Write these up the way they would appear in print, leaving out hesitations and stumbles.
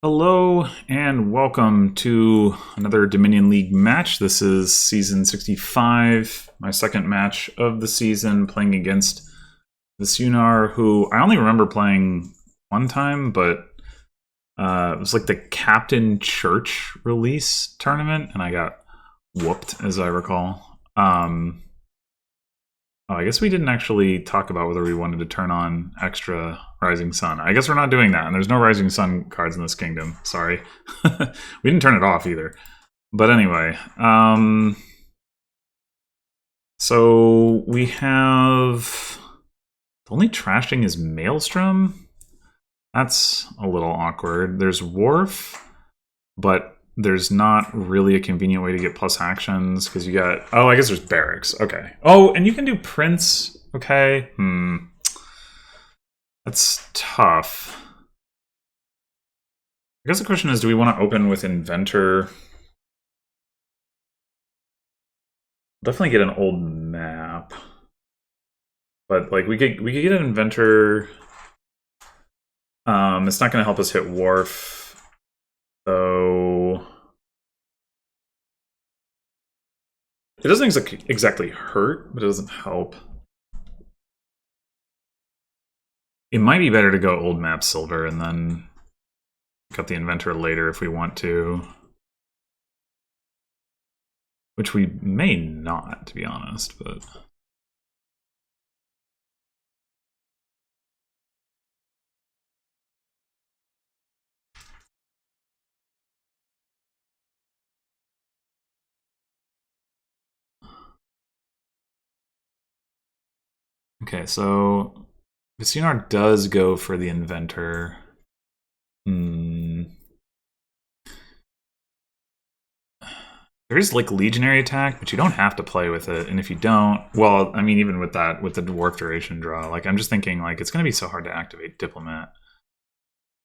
Hello and welcome to another Dominion League match. This is season 65, my second match of the season, playing against vsiewnar, who I only remember playing one time, but it was like the Captain Church release tournament, and I got whooped, as I recall. I guess we didn't actually talk about whether we wanted to turn on extra Rising Sun. I guess we're not doing that, and there's no Rising Sun cards in this kingdom. Sorry. We didn't turn it off either. But anyway, so we have... The only trashing is Maelstrom. That's a little awkward. There's Wharf, but there's not really a convenient way to get plus actions because you got... Oh, I guess there's Barracks. Okay. Oh, and you can do Prince. Okay. That's tough. I guess the question is, do we want to open with Inventor? Definitely get an old map. But like we could get an Inventor. It's not going to help us hit Wharf, though. It doesn't exactly hurt, but it doesn't help. It might be better to go old map silver and then cut the Inventor later if we want to. Which we may not, to be honest, but... Okay, so vsiewnar does go for the Inventor. There is like Legionary attack, but you don't have to play with it. And if you don't, well, I mean, even with that, with the Dwarf duration draw, like I'm just thinking like it's going to be so hard to activate Diplomat.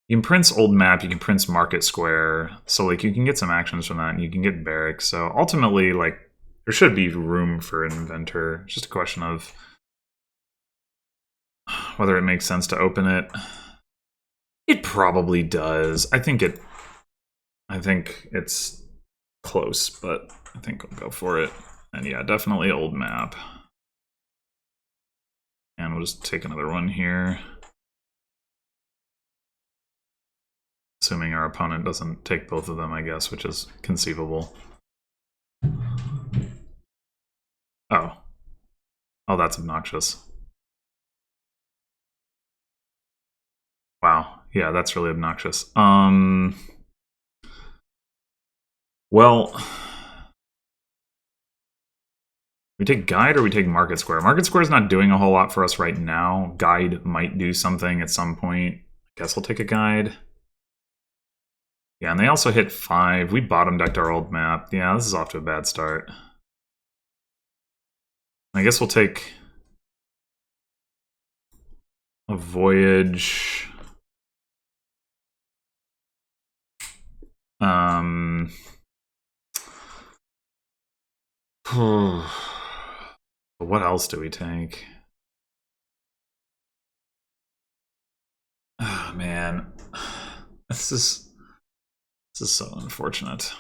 You can Prince Old Map, you can Prince Market Square, so like you can get some actions from that, and you can get Barracks. So ultimately, like there should be room for Inventor. It's just a question of whether it makes sense to open it. It probably does. I think it's close, but I think I'll go for it. And yeah, definitely old map. And we'll just take another one here. Assuming our opponent doesn't take both of them, I guess, which is conceivable. Oh. Oh, that's obnoxious. Wow. Yeah, that's really obnoxious. Well, we take Guide or we take Market Square? Market Square is not doing a whole lot for us right now. Guide might do something at some point. I guess we'll take a Guide. Yeah, and they also hit 5. We bottom decked our old map. Yeah, this is off to a bad start. I guess we'll take a Voyage. What else do we take? Oh, man. This is so unfortunate.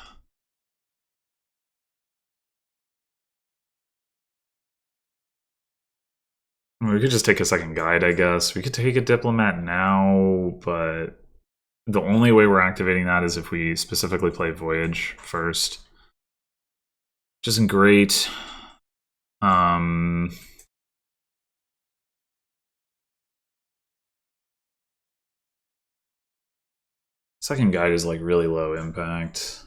We could just take a second Guide, I guess. We could take a Diplomat now, but the only way we're activating that is if we specifically play Voyage first. Which isn't great. Second Guide is like really low impact.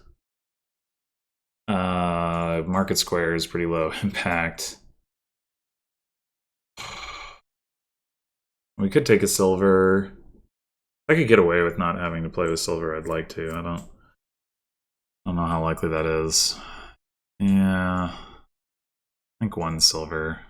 Market Square is pretty low impact. We could take a silver. If I could get away with not having to play with silver, I'd like to. I don't know how likely that is. Yeah. I think 1 silver.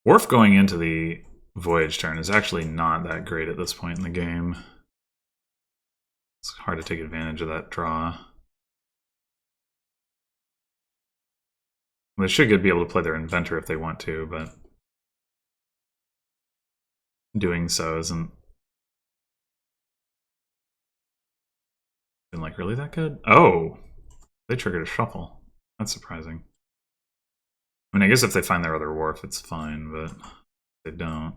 Wharf going into the Voyage turn is actually not that great at this point in the game. It's hard to take advantage of that draw. They should be able to play their inventor if they want to, but doing so isn't been like really that good. Oh, they triggered a shuffle. That's surprising. I mean, I guess if they find their other wharf, it's fine, but they don't.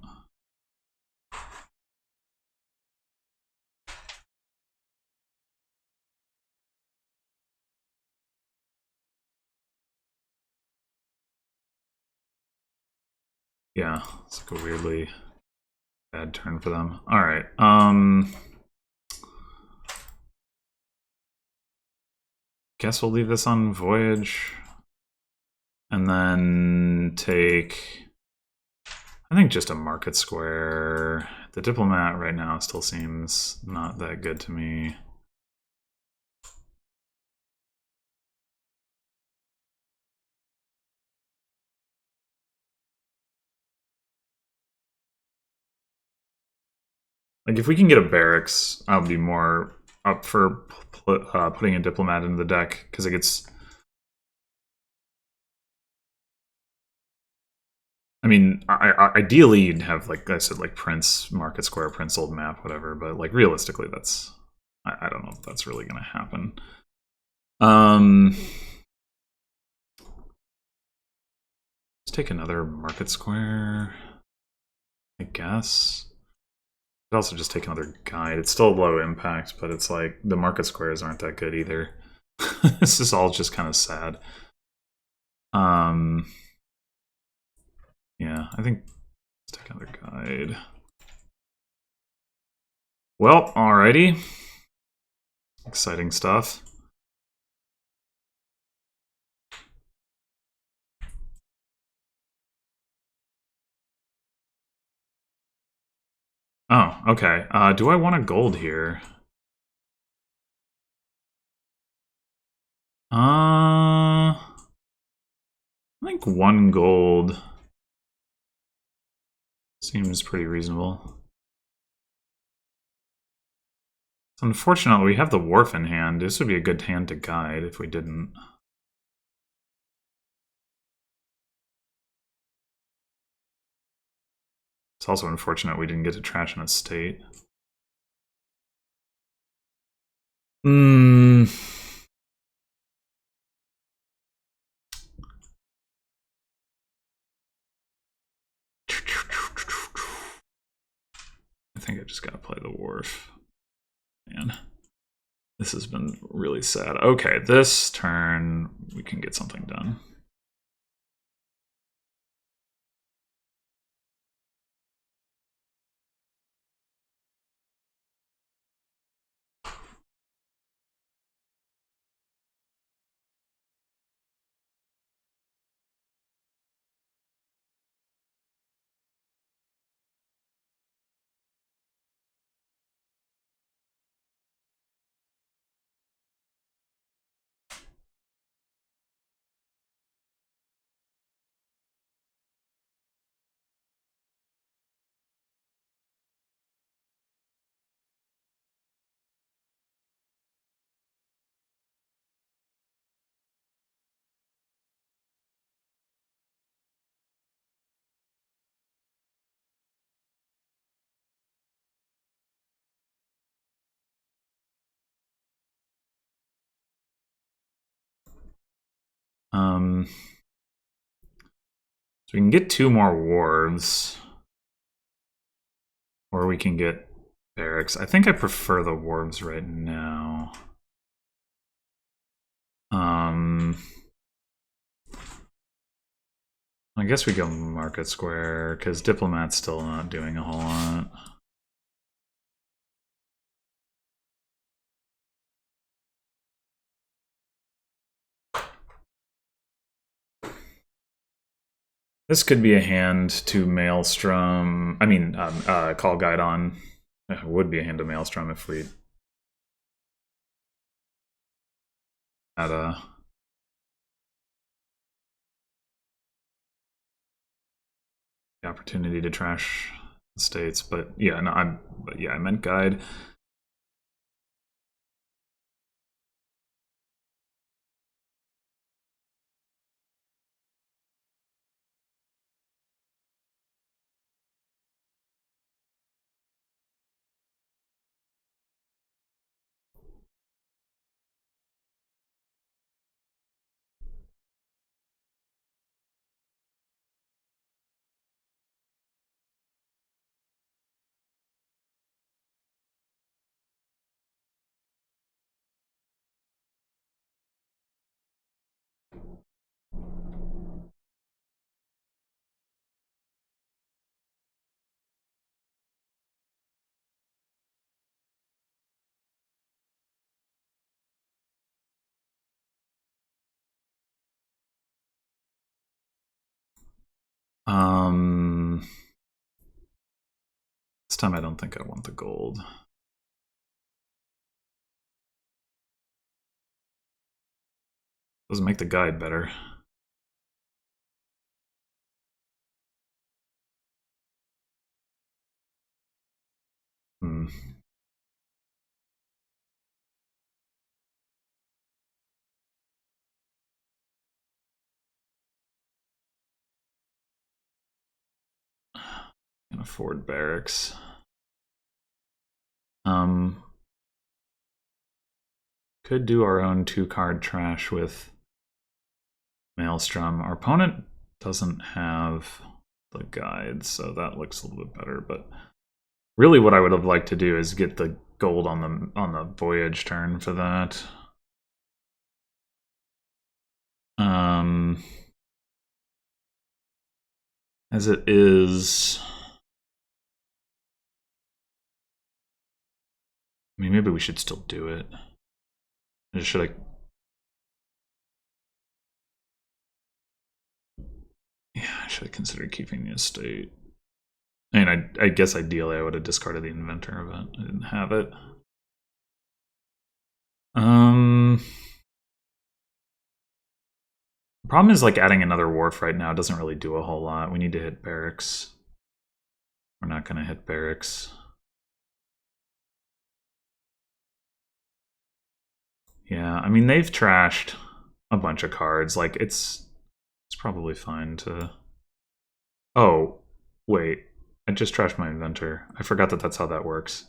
Yeah, it's like a weirdly bad turn for them. All right. Guess we'll leave this on Voyage. And then take, I think, just a Market Square. The Diplomat right now still seems not that good to me. Like, if we can get a Barracks, I'll be more up for putting a Diplomat into the deck, because it gets... I mean, ideally you'd have, like I said, like Prince, Market Square, Prince Old Map, whatever, but like realistically that's... I don't know if that's really going to happen. Let's take another Market Square, I guess. I'd also just take another guide. It's still low impact, but it's like the Market Squares aren't that good either. This is all just kind of sad. Yeah, I think let's take another guide. Well, alrighty. Exciting stuff. Oh, okay. Do I want a gold here? I think 1 gold seems pretty reasonable. It's unfortunate we have the wharf in hand. This would be a good hand to guide if we didn't. It's also unfortunate we didn't get to trash an estate. I think I just gotta play the wharf. Man, this has been really sad. Okay, this turn we can get something done. So we can get 2 more wharves. Or we can get barracks. I think I prefer the wharves right now. I guess we go Market Square, because Diplomat's still not doing a whole lot. This could be a hand to Maelstrom. I mean, Call Guide on. It would be a hand to Maelstrom if we had a... the opportunity to trash the states, but yeah, no, I meant guide. This time I don't think I want the gold. Doesn't make the guide better. Hmm. Can afford barracks. Could do our own 2-card trash with Maelstrom. Our opponent doesn't have the guide, so that looks a little bit better. But really, what I would have liked to do is get the gold on the voyage turn for that. As it is, I mean, maybe we should still do it. Should I? Yeah, I should have considered keeping the estate. I mean, I guess ideally I would have discarded the inventor, but I didn't have it. Problem is, like, adding another wharf right now doesn't really do a whole lot. We need to hit barracks. We're not going to hit barracks. Yeah, I mean, they've trashed a bunch of cards. Like, it's probably fine to... Oh, wait. I just trashed my inventor. I forgot that that's how that works.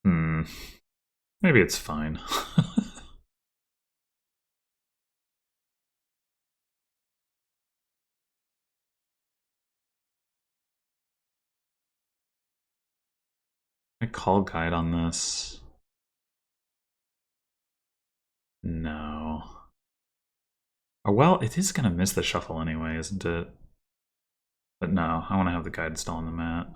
Maybe it's fine. I call guide on this. No. Oh, well, it is going to miss the shuffle anyway, isn't it? But no, I want to have the guide still on the mat.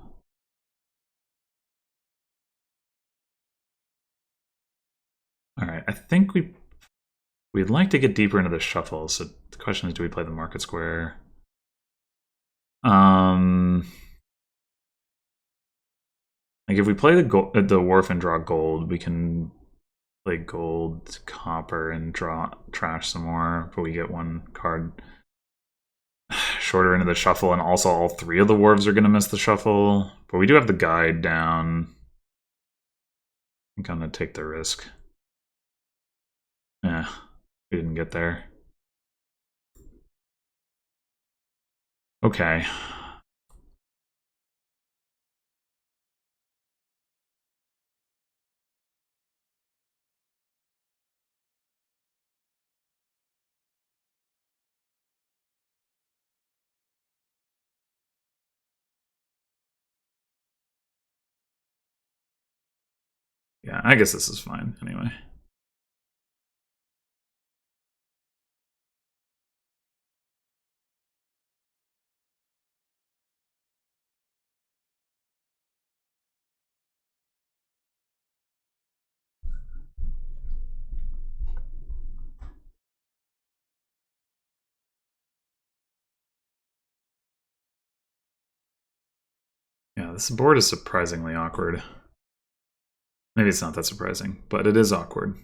Alright, I think we'd like to get deeper into the shuffle, so the question is, do we play the market square? Like, if we play the wharf and draw gold, we can play gold, copper, and draw trash some more, but we get one card shorter into the shuffle, and also all 3 of the wharves are going to miss the shuffle. But we do have the guide down. I'm going to take the risk. Yeah, we didn't get there. Okay. Yeah, I guess this is fine anyway. Yeah, this board is surprisingly awkward. Maybe it's not that surprising, but it is awkward.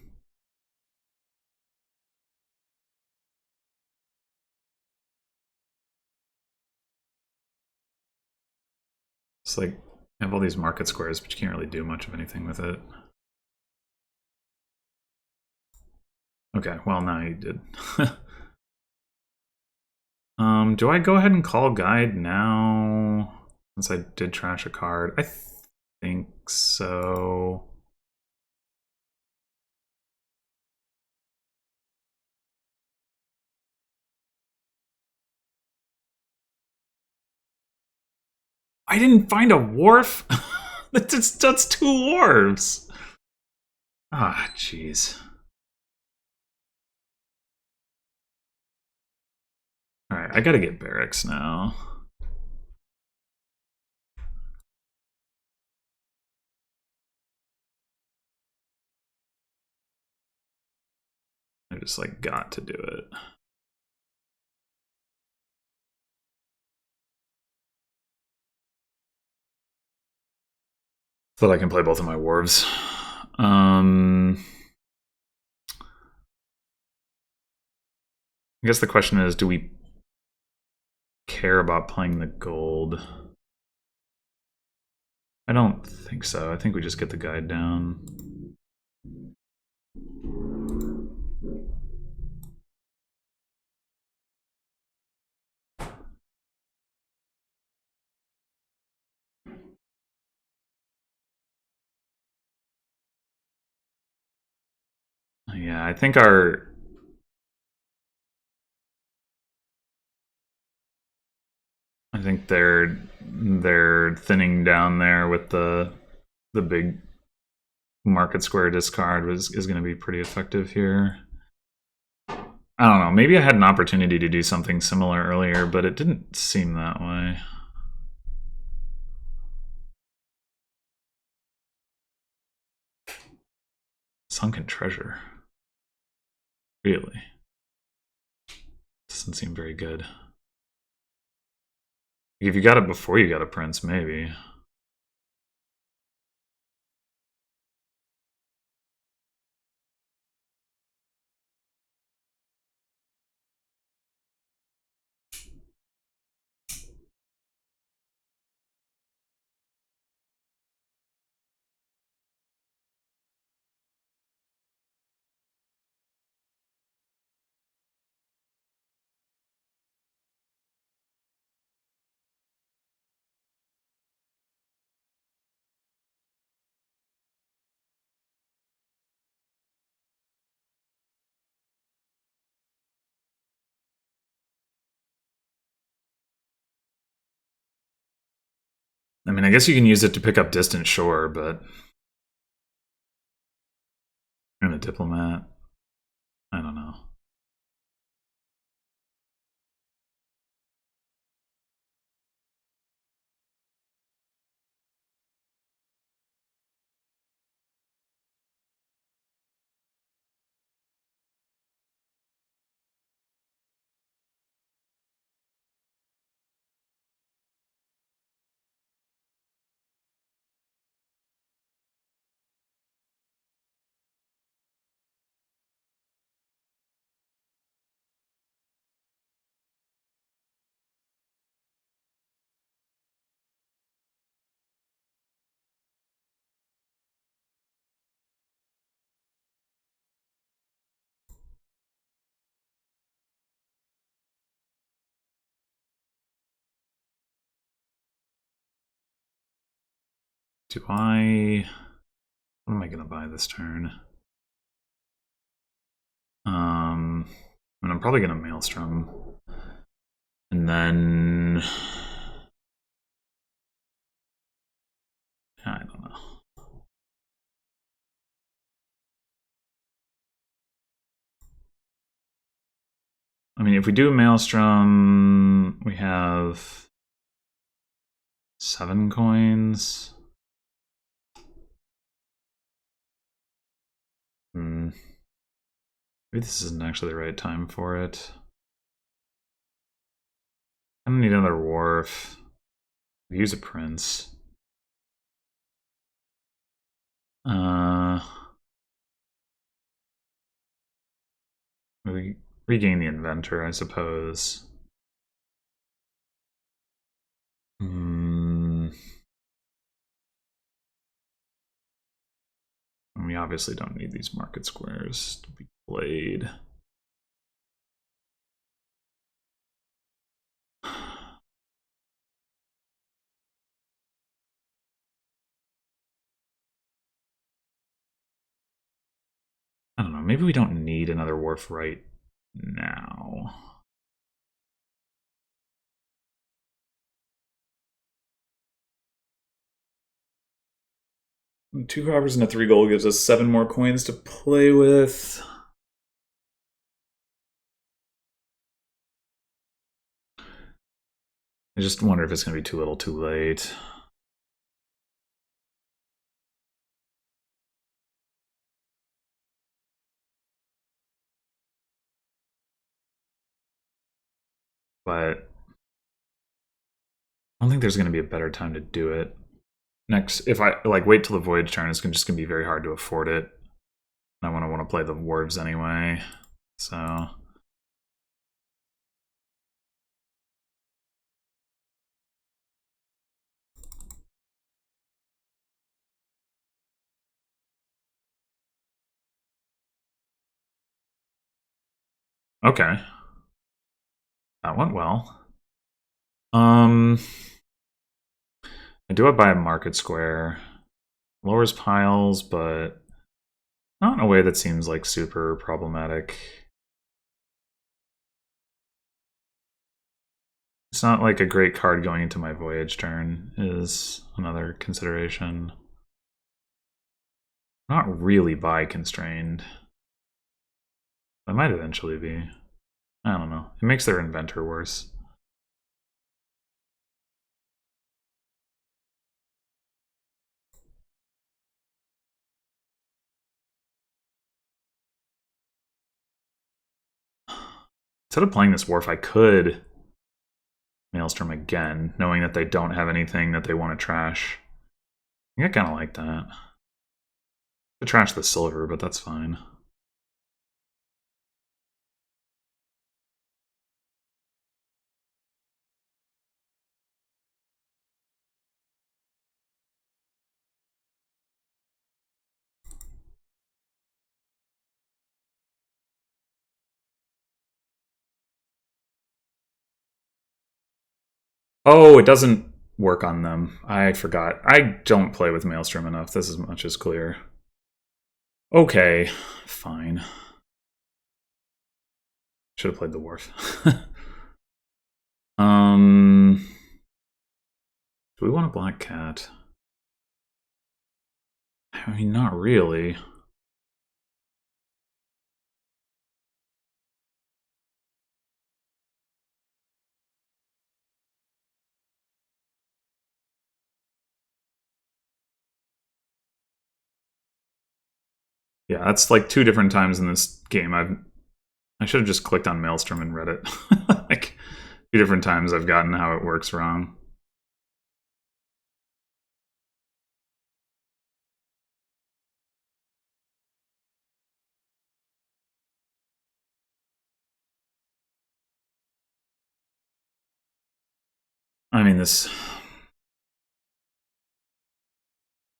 It's like, you have all these market squares, but you can't really do much of anything with it. Okay, well, now you did. Do I go ahead and call guide now? Since I did trash a card. I think so. I didn't find a wharf? that's 2 wharves. Ah, jeez. Alright, I gotta get barracks now. I just, like, got to do it. so that I can play both of my wharves. I guess the question is, do we care about playing the gold? I don't think so. I think we just get the guide down. Yeah, I think they're thinning down there with the big market square discard is going to be pretty effective here. I don't know. Maybe I had an opportunity to do something similar earlier, but it didn't seem that way. Sunken treasure. Really? Doesn't seem very good. If you got it before you got a prince, maybe. I mean, I guess you can use it to pick up distant shore, but I'm a diplomat. I don't know. Do I... What am I going to buy this turn? And I'm probably going to Maelstrom. And then... I don't know. I mean, if we do Maelstrom, we have 7 coins. Maybe this isn't actually the right time for it. I don't need another wharf. Use a prince. We regain the inventor, I suppose. We obviously don't need these market squares to be played. I don't know, maybe we don't need another wharf right now. And 2 hoppers and a 3 gold gives us 7 more coins to play with. I just wonder if it's going to be too little too late. But I don't think there's going to be a better time to do it. Next, if I like wait till the voyage turn, it's just gonna be very hard to afford it. I want to play the Dwarves anyway, so. Okay. That went well. I do it by a market square. Lowers piles, but not in a way that seems like super problematic. It's not like a great card going into my voyage turn is another consideration. Not really buy constrained. I might eventually be. I don't know. It makes their inventor worse. Instead of playing this Wharf, I could Maelstrom again, knowing that they don't have anything that they want to trash. I think I kind of like that. To trash the silver, but that's fine. Oh, it doesn't work on them. I forgot. I don't play with Maelstrom enough. This is much as clear. Okay, fine. Should have played the Wharf. Do we want a black cat? I mean, not really. Yeah, that's like 2 different times in this game. I should have just clicked on Maelstrom and read it. Like 2 different times I've gotten how it works wrong. I mean, this.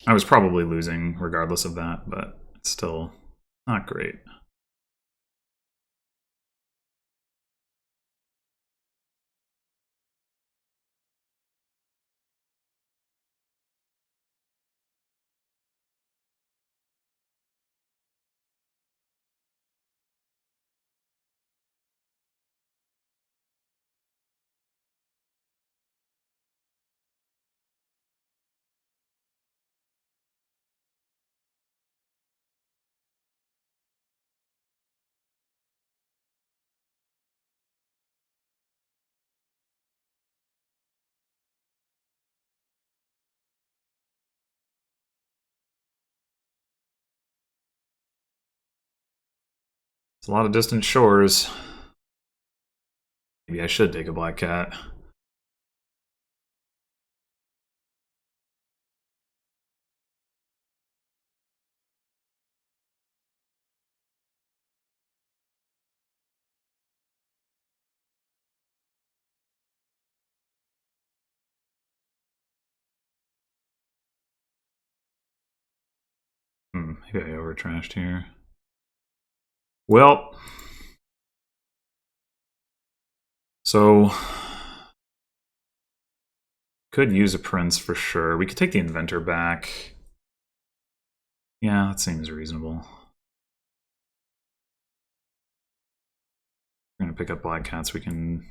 I was probably losing regardless of that, but it's still not great. It's a lot of distant shores. Maybe I should take a black cat. Maybe I overtrashed here. Well, so could use a prince for sure. We could take the inventor back. Yeah, that seems reasonable. We're gonna pick up black cats. We can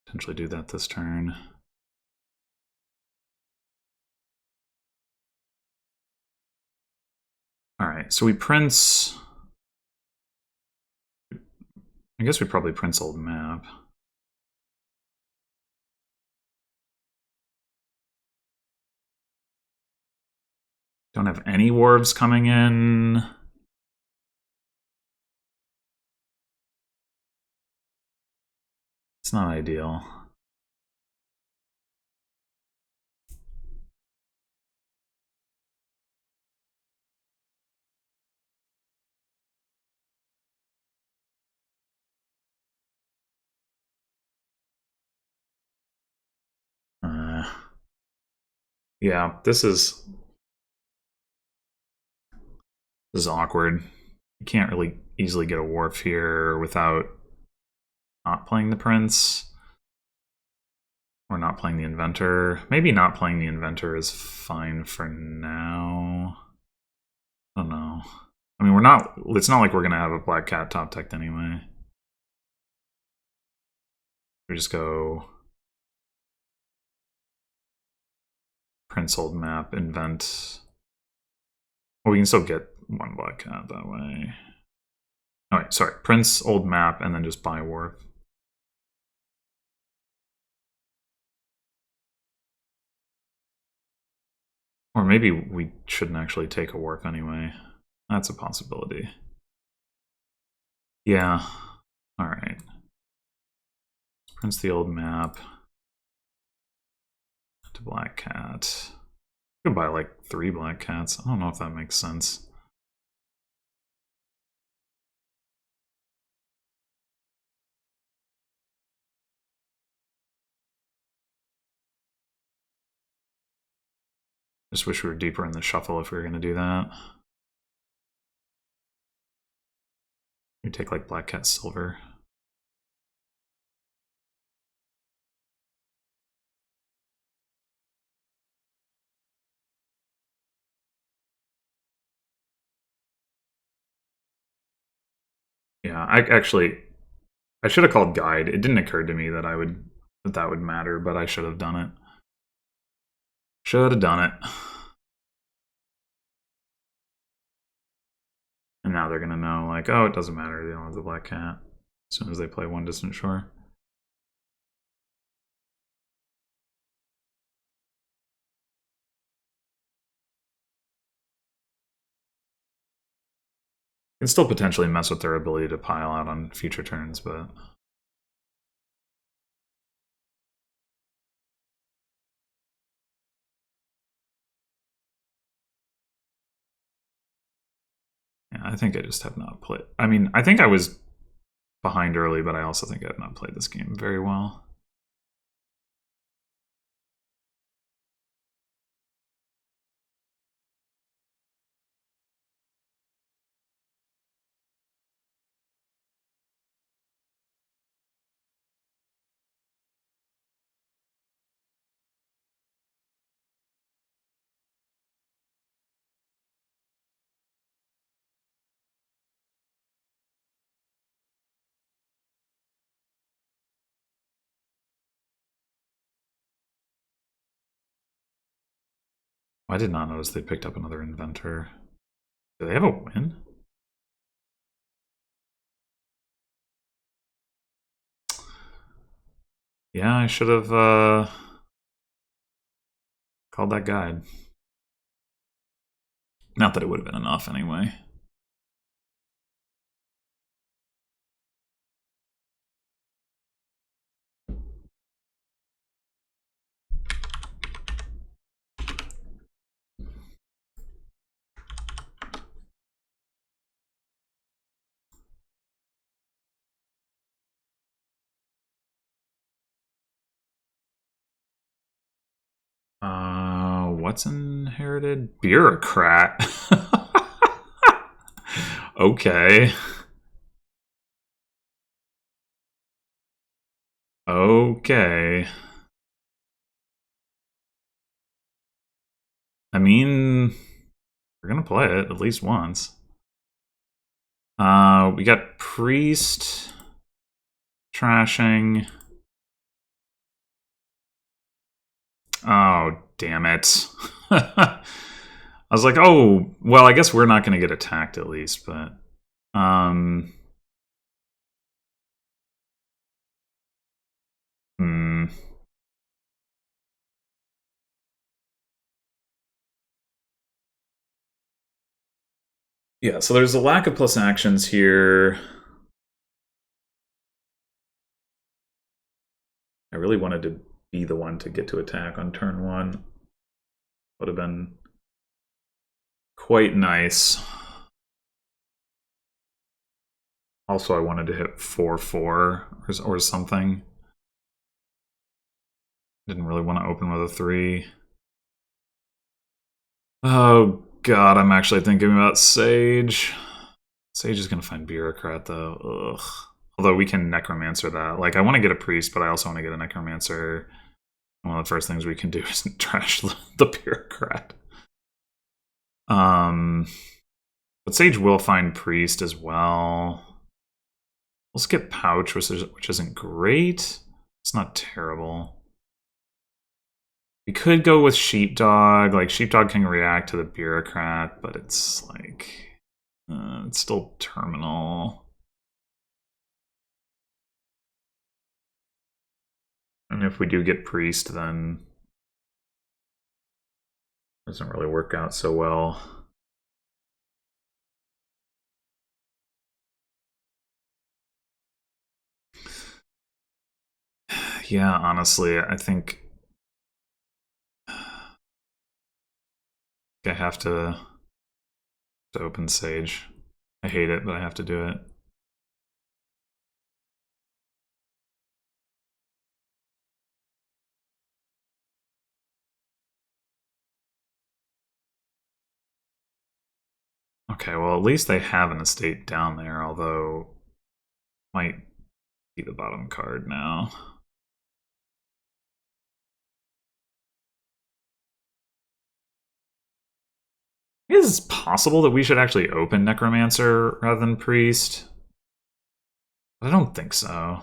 potentially do that this turn. All right, so we prince. I guess we probably prince old map. Don't have any warbs coming in. It's not ideal. Yeah, this is awkward. You can't really easily get a wharf here without not playing the prince. Or not playing the inventor. Maybe not playing the inventor is fine for now. I don't know. I mean, it's not like we're gonna have a black cat top decked anyway. We just go Prince Old Map, invent. Well, we can still get one black cat that way. Oh wait, sorry. Prince Old Map and then just buy wharf. Or maybe we shouldn't actually take a wharf anyway. That's a possibility. Yeah. Alright. Prince the Old Map. To black cat. You could buy like 3 black cats. I don't know if that makes sense. Just wish we were deeper in the shuffle if we were going to do that. We take like black cat silver. Yeah, I should have called guide. It didn't occur to me that that would matter, but I should have done it. Should have done it. And now they're gonna know, like, oh, it doesn't matter. They don't have the black cat as soon as they play One Distant Shore. Can still potentially mess with their ability to pile out on future turns, but yeah, I think I just have not played. I mean, I think I was behind early, but I also think I have not played this game very well. I did not notice they picked up another inventor. Do they have a win? Yeah, I should have called that guide. Not that it would have been enough anyway. What's inherited? Bureaucrat. Okay. Okay. I mean, we're gonna play it at least once. We got priest trashing. Oh, damn it. I was like, oh, well, I guess we're not going to get attacked at least, but... Yeah, so there's a lack of plus actions here. I really wanted to be the one to get to attack on turn 1. Would have been quite nice. Also, I wanted to hit 4-4 or something. Didn't really want to open with a 3. Oh god, I'm actually thinking about Sage. Sage is gonna find Bureaucrat though. Ugh. Although we can Necromancer that. Like, I want to get a Priest, but I also want to get a Necromancer. One of the first things we can do is trash the Bureaucrat. But Sage will find Priest as well. We'll skip Pouch, which isn't great. It's not terrible. We could go with Sheepdog. Like, Sheepdog can react to the Bureaucrat, but it's like... it's still terminal. And if we do get Priest, then it doesn't really work out so well. Yeah, honestly, I think I have to open Sage. I hate it, but I have to do it. Okay, well, at least they have an estate down there, although might be the bottom card now. Is it possible that we should actually open Necromancer rather than Priest? I don't think so.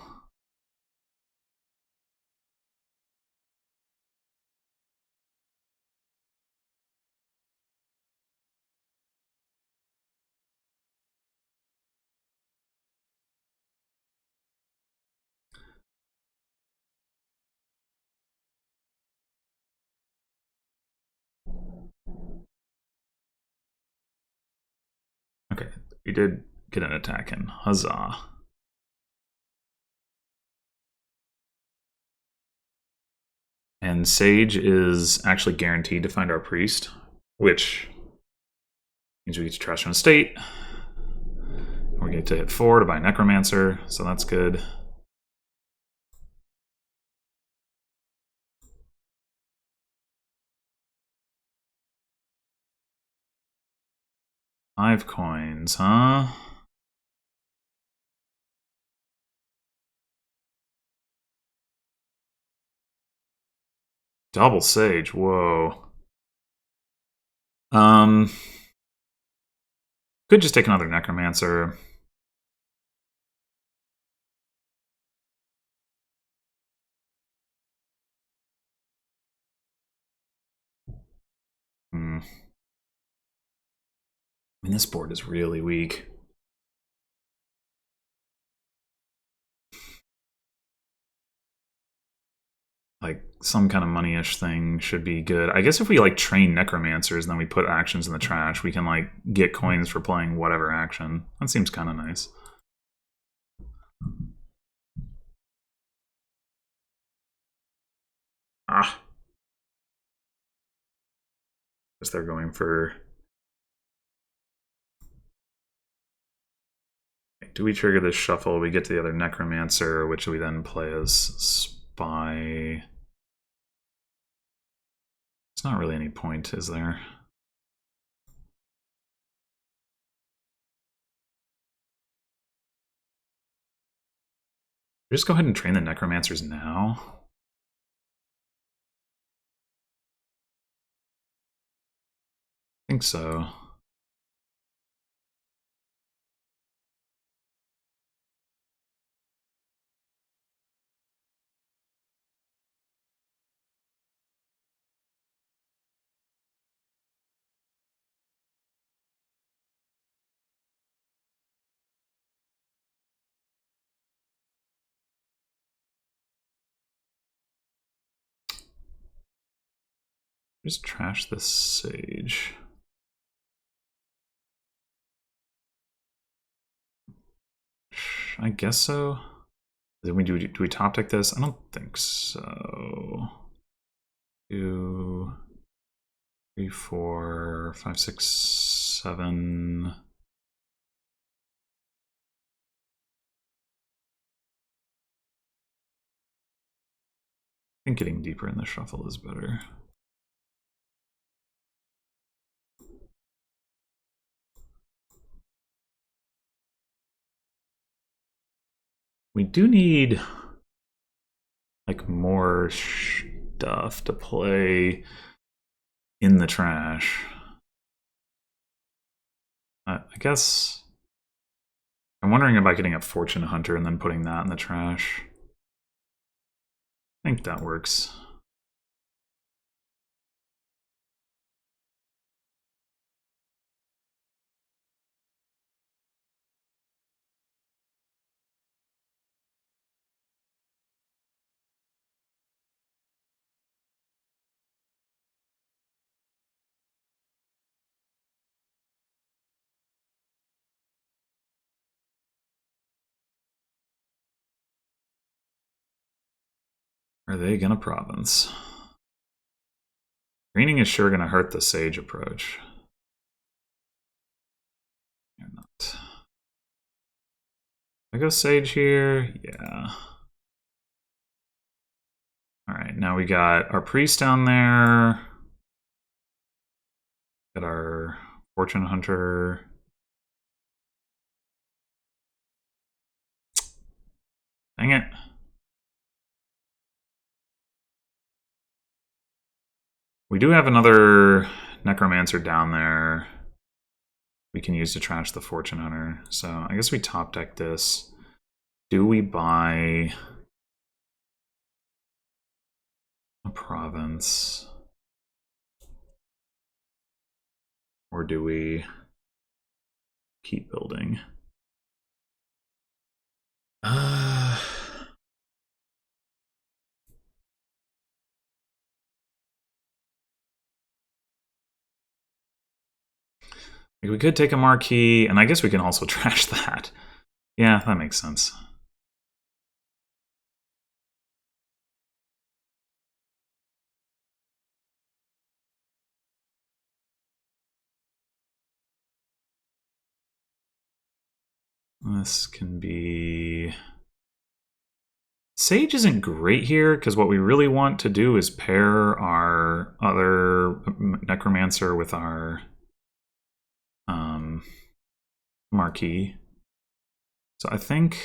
Okay, we did get an attack in. Huzzah. And Sage is actually guaranteed to find our Priest, which means we get to trash an estate. We get to hit 4 to buy Necromancer, so that's good. Five coins, huh? Double Sage, whoa. Could just take another Necromancer. I mean, this board is really weak. Like, some kind of money-ish thing should be good. I guess if we, like, train Necromancers and then we put actions in the trash, we can, like, get coins for playing whatever action. That seems kind of nice. Ah. Guess they're going for... Do we trigger this shuffle? We get to the other Necromancer, which we then play as Spy. It's not really any point, is there? Just go ahead and train the Necromancers now. I think so. Just trash this Sage. I guess so. Do we top deck this? I don't think so. 2, 3, 4, 5, 6, 7. I think getting deeper in the shuffle is better. We do need like more stuff to play in the trash. I guess I'm wondering about getting a Fortune Hunter and then putting that in the trash. I think that works. Are they gonna province? Greening is sure gonna hurt the Sage approach. You're not. I go Sage here? Yeah. Alright, now we got our priest down there. Got our Fortune Hunter. Dang it. We do have another Necromancer down there we can use to trash the Fortune Hunter. So I guess we top deck this. Do we buy a province? Or do we keep building? We could take a marquee, and I guess we can also trash that. Yeah, that makes sense. This can be... Sage isn't great here, because what we really want to do is pair our other Necromancer with our marquee. So I think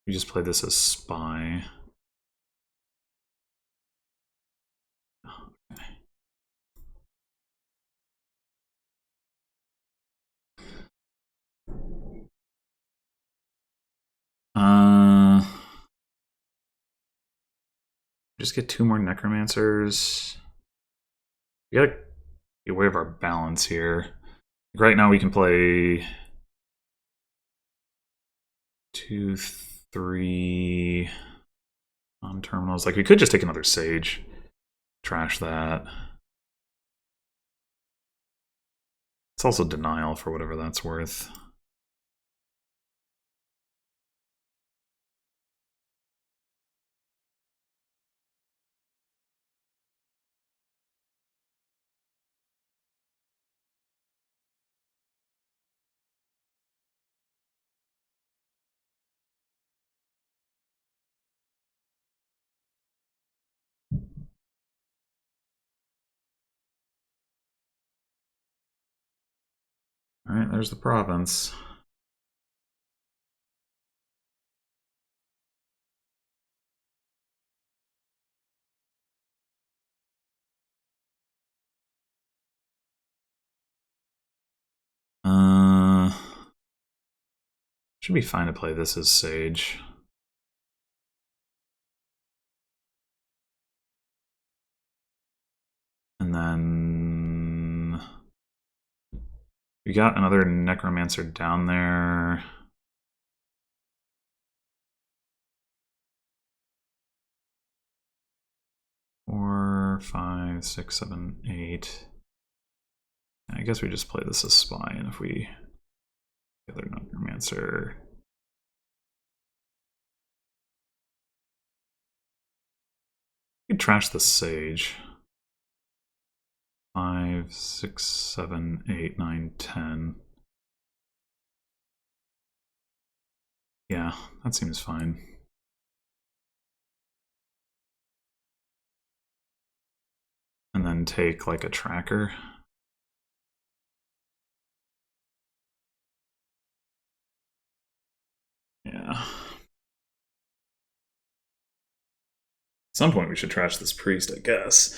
we just play this as Spy. Okay. Just get 2 more Necromancers. We gotta be aware of our balance here. Right now we can play 2, 3 on terminals. Like we could just take another Sage, trash that. It's also denial for whatever that's worth. All right, there's the province. Should be fine to play this as Sage. And then we got another Necromancer down there. Four, 5, 6, 7, 8. I guess we just play this as Spy, and if we get other Necromancer, we could trash the Sage. 5, 6, 7, 8, 9, 10. Yeah, that seems fine. And then take like a tracker. Yeah. At some point we should trash this priest, I guess.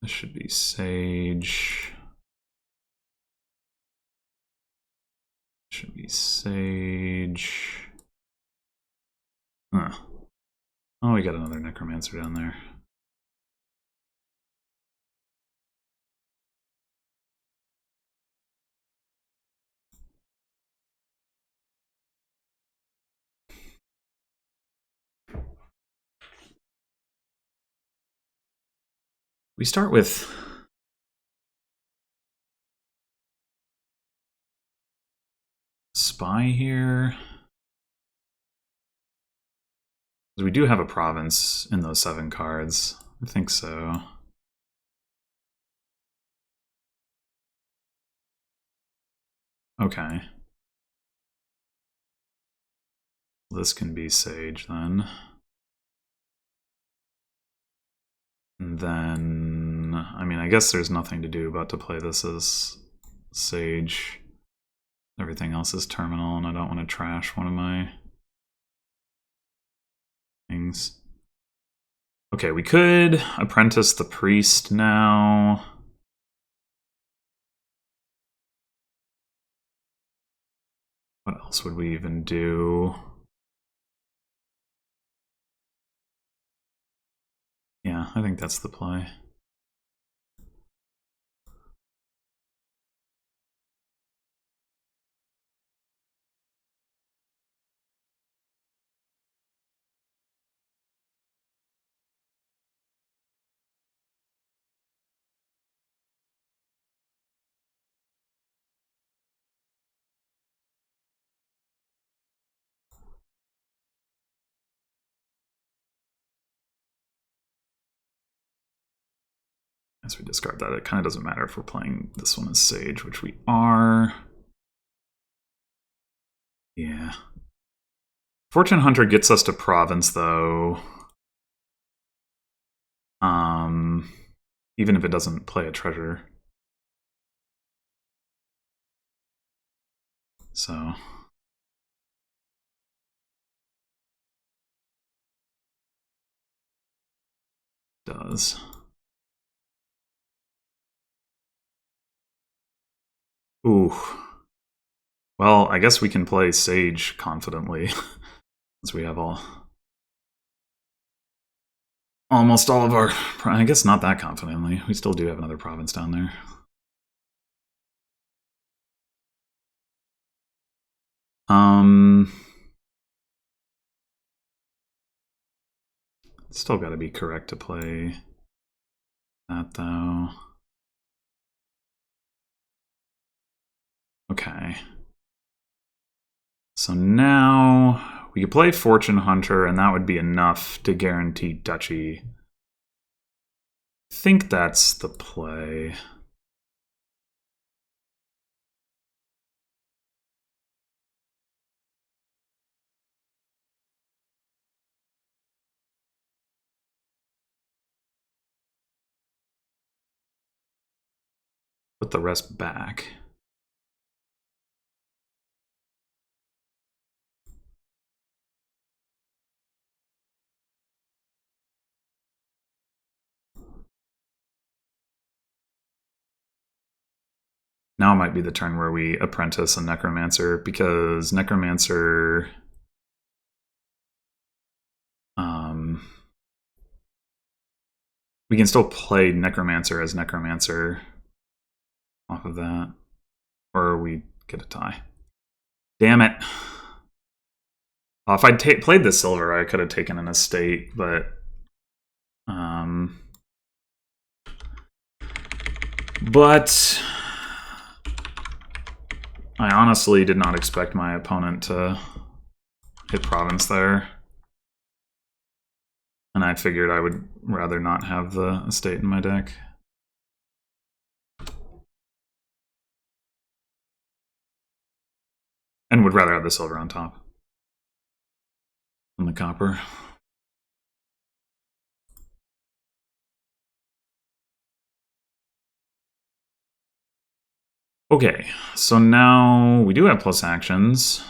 This should be Sage. Should be Sage. Huh. Oh, we got another Necromancer down there. We start with Spy here. We do have a province in those 7 cards. I think so. Okay. This can be Sage then. And then, I mean, I guess there's nothing to do but to play this as Sage. Everything else is terminal, and I don't want to trash one of my things. Okay, we could apprentice the priest now. What else would we even do? Yeah, I think that's the play. As we discard that, it kind of doesn't matter if we're playing this one as Sage, which we are. Yeah. Fortune Hunter gets us to Province, though. Even if it doesn't play a treasure. So. Does. Ooh. Well, I guess we can play Sage confidently, since we have almost all of our... I guess not that confidently. We still do have another province down there. Still got to be correct to play that, though. Okay. So now we could play Fortune Hunter, and that would be enough to guarantee Duchy. I think that's the play. Put the rest back. Now might be the turn where we apprentice a Necromancer, because Necromancer... we can still play Necromancer as Necromancer off of that. Or we get a tie. Damn it. If I'd played the silver, I could have taken an estate, but... But... I honestly did not expect my opponent to hit province there. And I figured I would rather not have the estate in my deck. And would rather have the silver on top than the copper. Okay, so now we do have plus actions.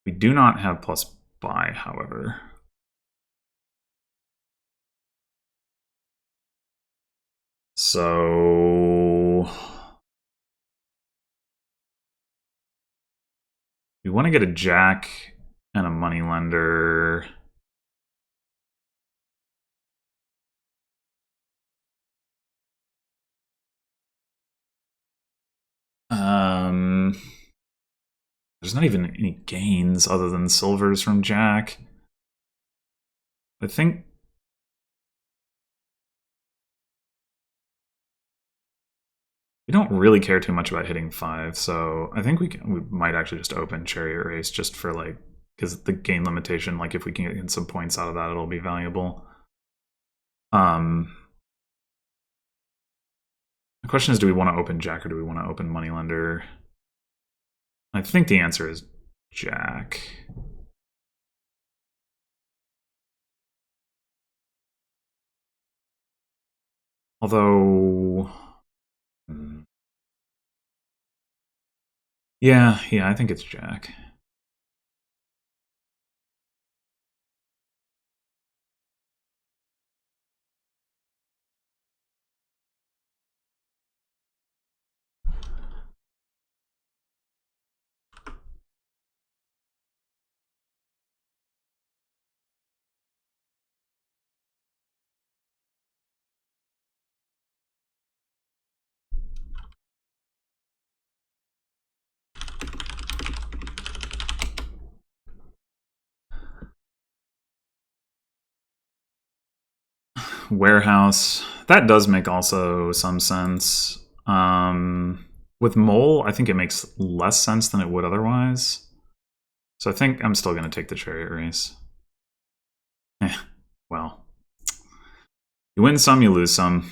We do not have plus buy, however. So we want to get a jack and a moneylender. There's not even any gains other than silvers from jack. I think we don't really care too much about hitting 5, so I think we might actually just open Chariot race just for like, because the gain limitation, like if we can get some points out of that, it'll be valuable. The question is, do we want to open jack or do we want to open moneylender? I think the answer is jack. Although, yeah, I think it's jack. Warehouse. That does make also some sense. With Mole, I think it makes less sense than it would otherwise. So I think I'm still going to take the Chariot race. Well. You win some, you lose some.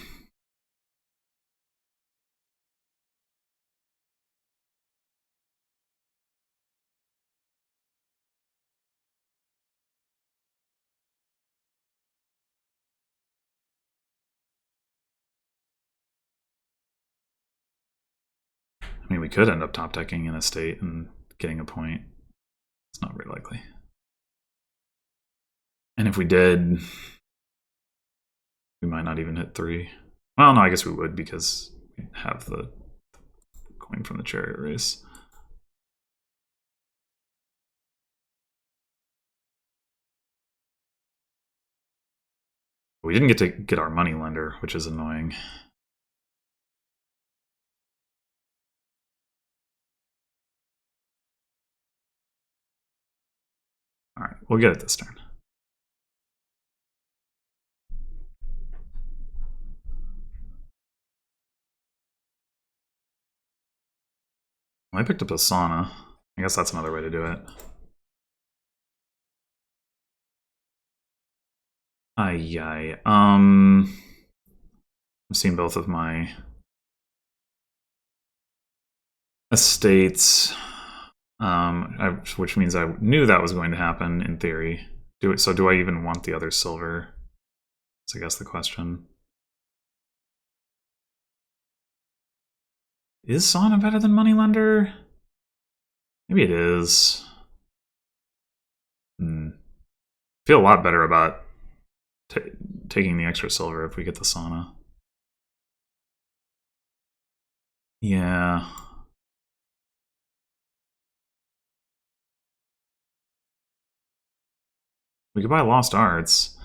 I mean, we could end up top decking in a state and getting a point. It's not very likely. And if we did, we might not even hit 3. Well, no, I guess we would because we have the coin from the Chariot race. We didn't get to get our moneylender, which is annoying. All right, we'll get it this turn. Well, I picked up a sauna. I guess that's another way to do it. I've seen both of my estates, which means I knew that was going to happen in theory. So do I even want the other silver? That's, I guess, the question. Is sauna better than moneylender? Maybe it is. Feel a lot better about taking the extra silver if we get the sauna. Yeah. We could buy Lost Arts,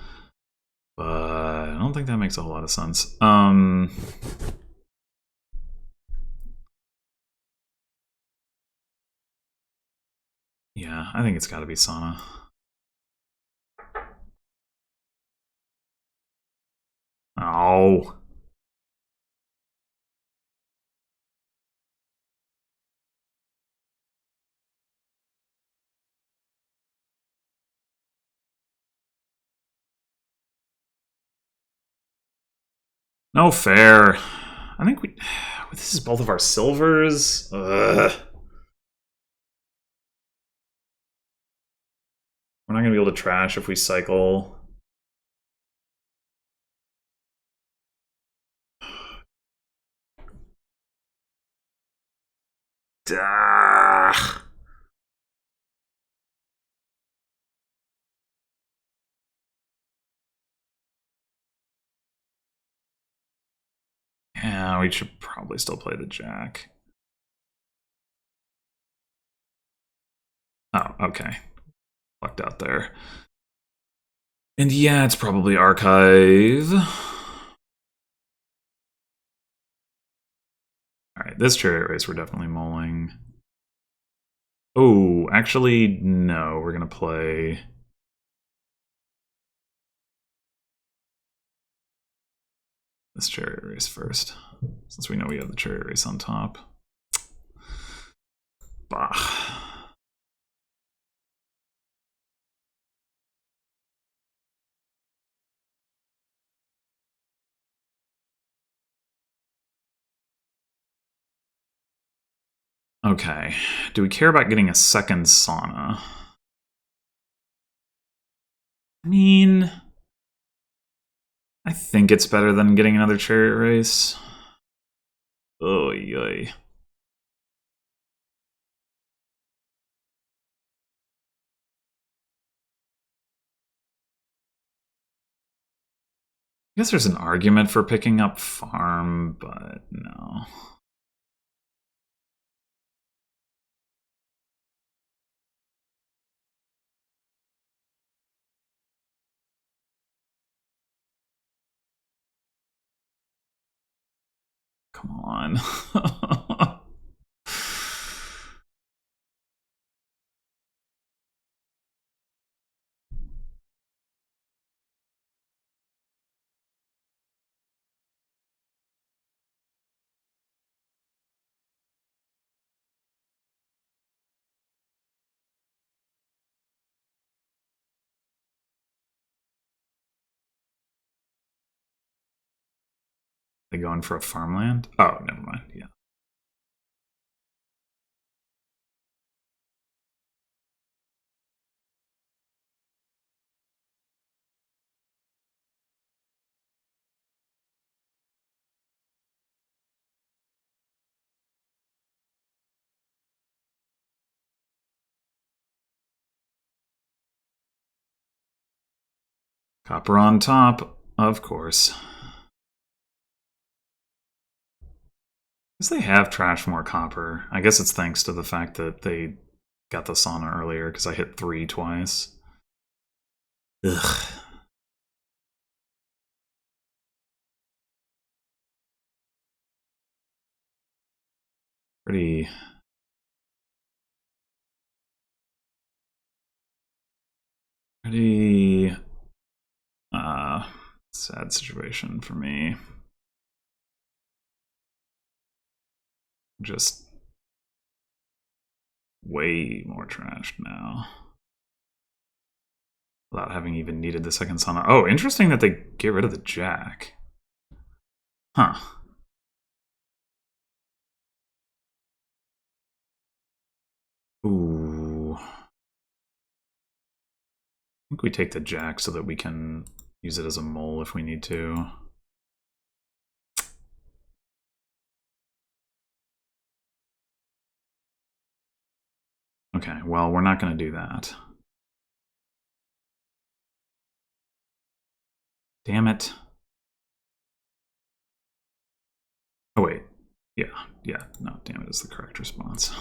but I don't think that makes a whole lot of sense. Yeah, I think it's got to be sauna. Oh. No fair. I think this is both of our silvers. Ugh. gonna be able to trash if we cycle. Ah. Yeah, we should probably still play the jack. Oh, okay. Fucked out there. And yeah, it's probably archive. Alright, this chariot race we're definitely mulling. Oh, actually, no. We're gonna play... this chariot race first, since we know we have the chariot race on top. Bah. Okay, do we care about getting a second sauna? I mean, I think it's better than getting another chariot race. Oh, yoy. I guess there's an argument for picking up farm, but no. Come on. They going for a farmland? Oh, never mind. Yeah. Copper on top, of course. Because they have trashed more copper. I guess it's thanks to the fact that they got the sauna earlier, because I hit 3 twice. Ugh. Pretty sad situation for me. Just way more trashed now. Without having even needed the second sauna. Oh, interesting that they get rid of the jack. Huh. Ooh. I think we take the jack so that we can use it as a mole if we need to. Okay, well, we're not going to do that. Damn it. Oh, wait. Yeah, no, damn it is the correct response.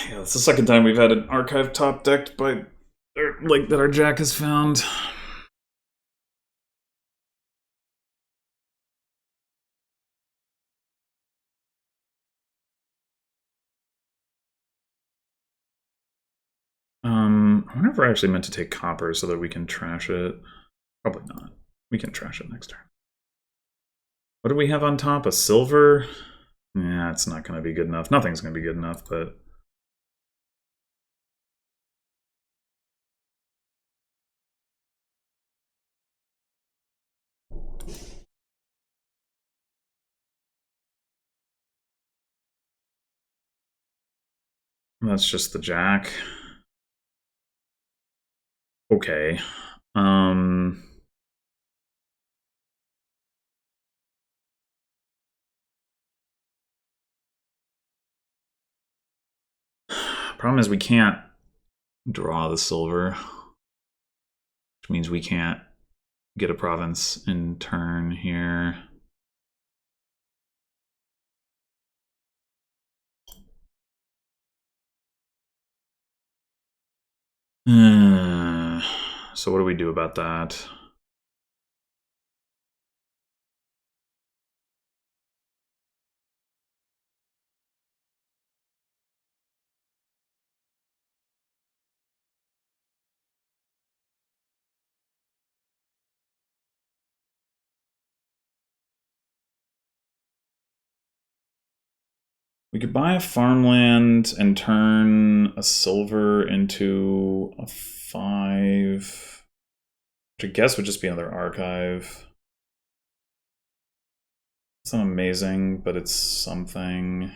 Yeah, it's the second time we've had an archive top decked by, or like that our jack has found. I wonder if we're actually meant to take copper so that we can trash it. Probably not. We can trash it next turn. What do we have on top? A silver? Yeah, it's not going to be good enough. Nothing's going to be good enough, but That's just the jack. Okay. Problem is we can't draw the silver, which means we can't get a province in turn here. So what do we do about that? We could buy a farmland and turn a silver into a 5, which I guess would just be another archive. It's not amazing, but it's something.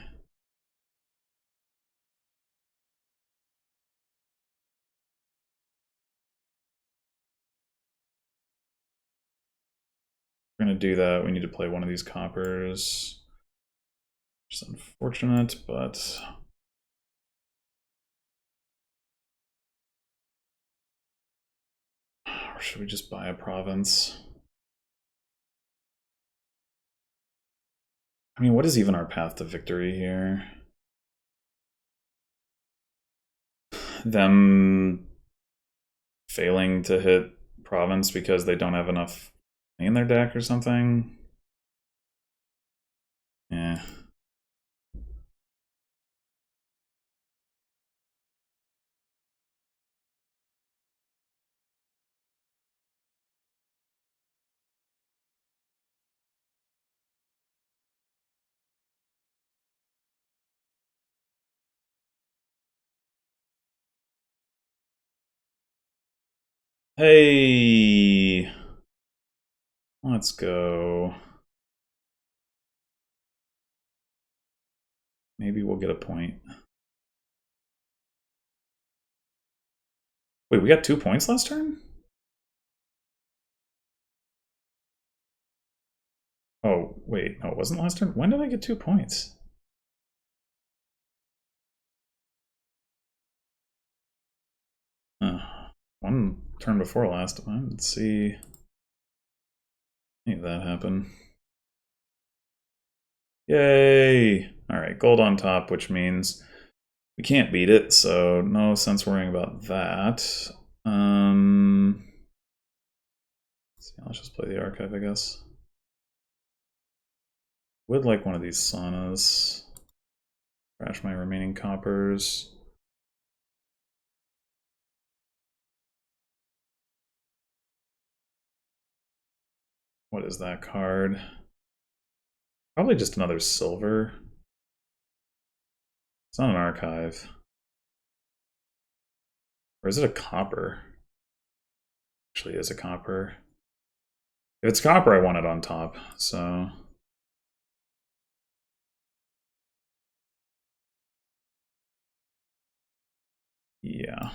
We're gonna do that. We need to play one of these coppers. Which is unfortunate, but or should we just buy a province? I mean, what is even our path to victory here? Them failing to hit province because they don't have enough in their deck or something? Yeah. Hey! Let's go. Maybe we'll get a point. Wait, we got 2 points last turn? Oh, wait, no, it wasn't last turn? When did I get 2 points? One turn before last. I didn't see any of that happen. Yay! Alright, gold on top, which means we can't beat it, so no sense worrying about that. Let's just play the archive, I guess. Would like one of these saunas. Crash my remaining coppers. What is that card? Probably just another silver. It's not an archive. Or is it a copper? Actually, is a copper. If it's copper, I want it on top, so. Yeah.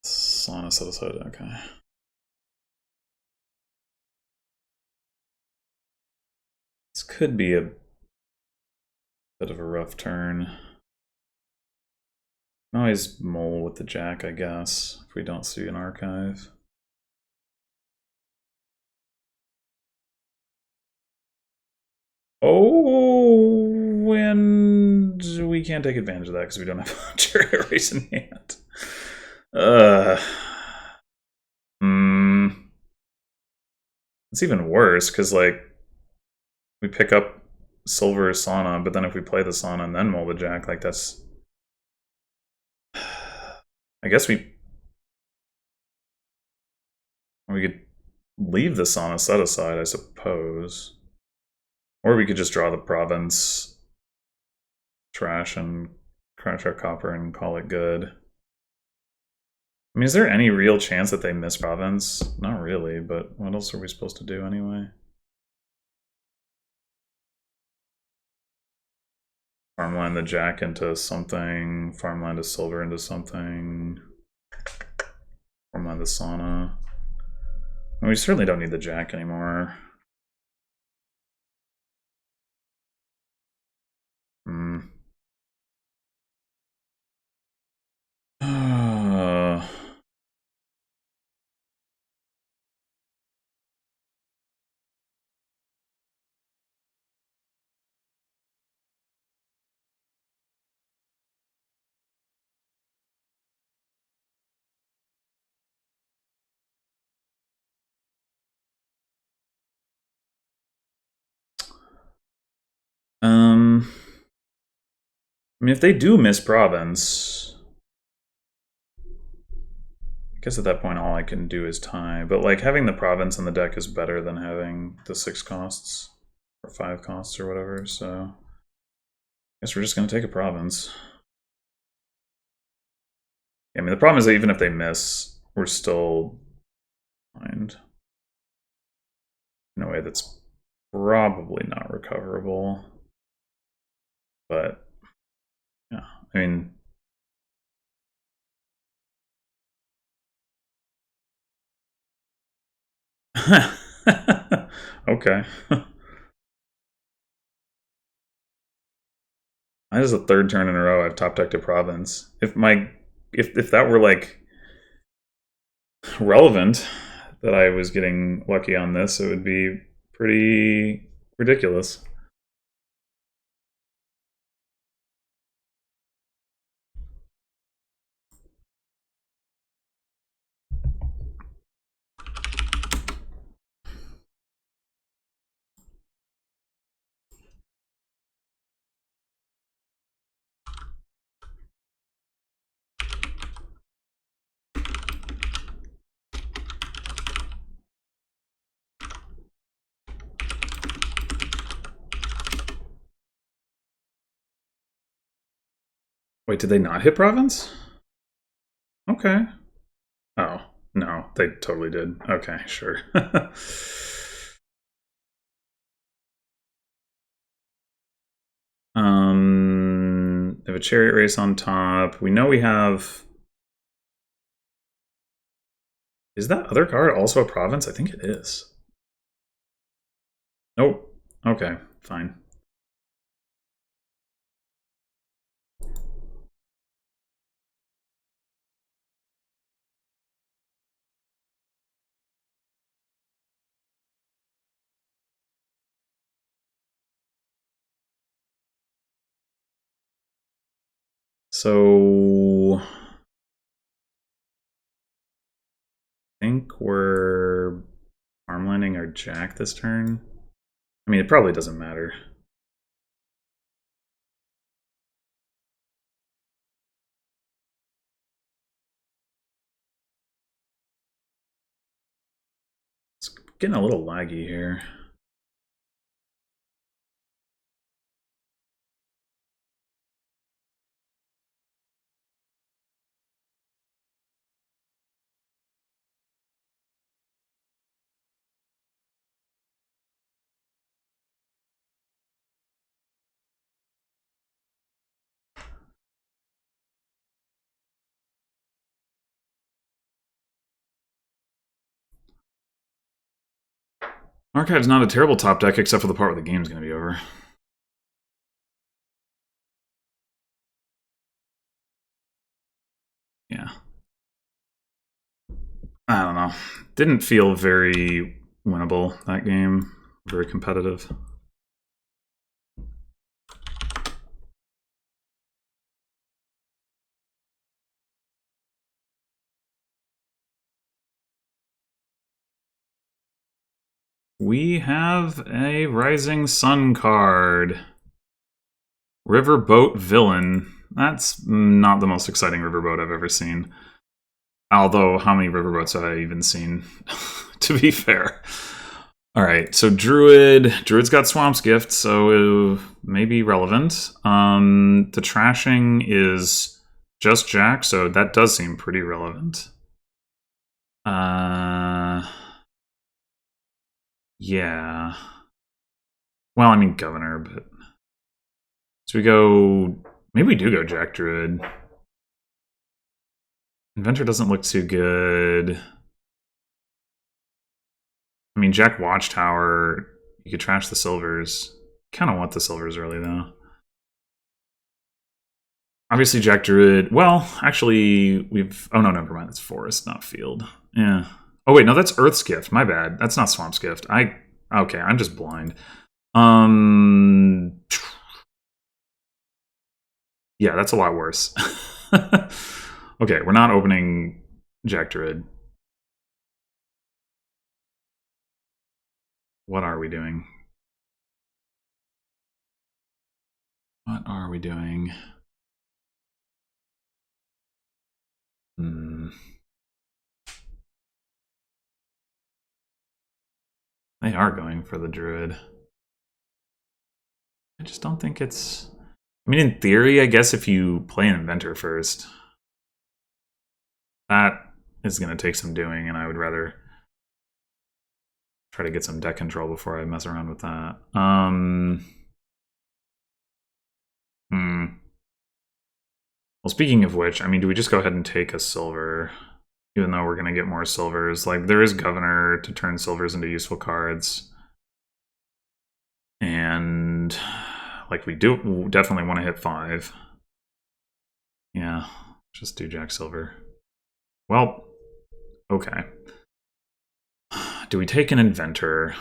Sauna set aside, okay. This could be a bit of a rough turn. Always mull with the jack, I guess, if we don't see an archive. Oh, and we can't take advantage of that because we don't have a Chariot race in hand. It's even worse because, like, we pick up silver sauna, but then if we play the sauna and then mull the jack, like, that's. I guess we could leave the sauna set aside, I suppose. Or we could just draw the province, trash, and crash our copper and call it good. I mean, is there any real chance that they miss province? Not really, but what else are we supposed to do anyway? Farmland the jack into something, farmland the silver into something, farmland the sauna. And we certainly don't need the jack anymore. I mean, if they do miss province, I guess at that point all I can do is tie. But like having the province in the deck is better than having the 6 costs or 5 costs or whatever. So I guess we're just gonna take a province. I mean, the problem is that even if they miss, we're still behind in a way that's probably not recoverable. But yeah, I mean, okay. That is the 3rd turn in a row I've top decked a province. If that were like relevant that I was getting lucky on this, it would be pretty ridiculous. Wait, did they not hit province? Okay. Oh, no, they totally did. Okay, sure. They have a chariot race on top. We know we have... Is that other card also a province? I think it is. Nope. Okay, fine. So I think we're farmlanding our jack this turn. I mean, it probably doesn't matter. It's getting a little laggy here. Archive's not a terrible top deck, except for the part where the game's going to be over. Yeah. I don't know. Didn't feel very winnable, that game. Very competitive. We have a Rising Sun card. Riverboat Villain. That's not the most exciting riverboat I've ever seen. Although, how many riverboats have I even seen? To be fair. Alright, so Druid. Druid's got Swamp's Gift, so it may be relevant. The trashing is just Jack, so that does seem pretty relevant. Yeah. Well, I mean governor, but so we go. Maybe we do go Jack Druid. Inventor doesn't look too good. I mean, Jack Watchtower. You could trash the silvers. Kind of want the silvers early though. Obviously, Jack Druid. Well, actually, we've. Oh no, never mind. It's forest, not field. Yeah. Oh wait, no, that's Earth's Gift. My bad. That's not Swamp's Gift. Okay, I'm just blind. Yeah, that's a lot worse. Okay, we're not opening Jack Druid. What are we doing? What are we doing? They are going for the Druid. I just don't think it's... I mean, in theory, I guess if you play an Inventor first, that is going to take some doing, and I would rather try to get some deck control before I mess around with that. Well, speaking of which, I mean, do we just go ahead and take a silver? Even though we're going to get more silvers. Like, there is Governor to turn silvers into useful cards. And, like, we do definitely want to hit 5. Yeah, just do Jack Silver. Well, okay. Do we take an Inventor?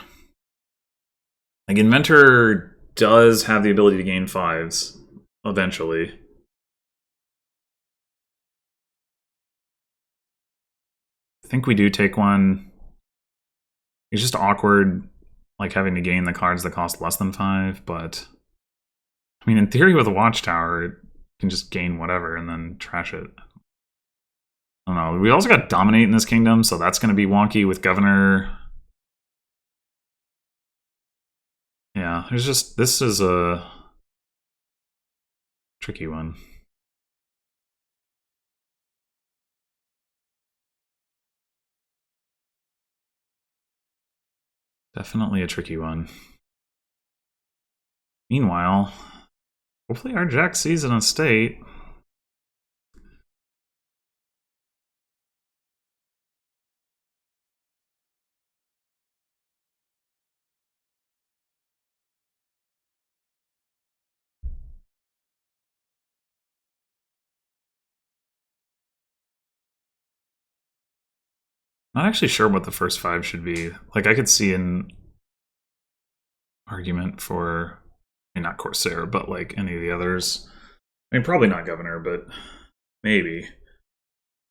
Like, Inventor does have the ability to gain 5s eventually. I think we do take one. It's just awkward, like, having to gain the cards that cost less than 5, but... I mean, in theory, with a Watchtower, it can just gain whatever and then trash it. I don't know. We also got Dominate in this kingdom, so that's going to be wonky with Governor. Yeah, there's just... This is a tricky one. Definitely a tricky one. Meanwhile, hopefully our Jack sees an estate. Not actually sure what the first 5 should be. Like, I could see an argument for, I mean, not Corsair, but like any of the others. I mean, probably not Governor, but maybe.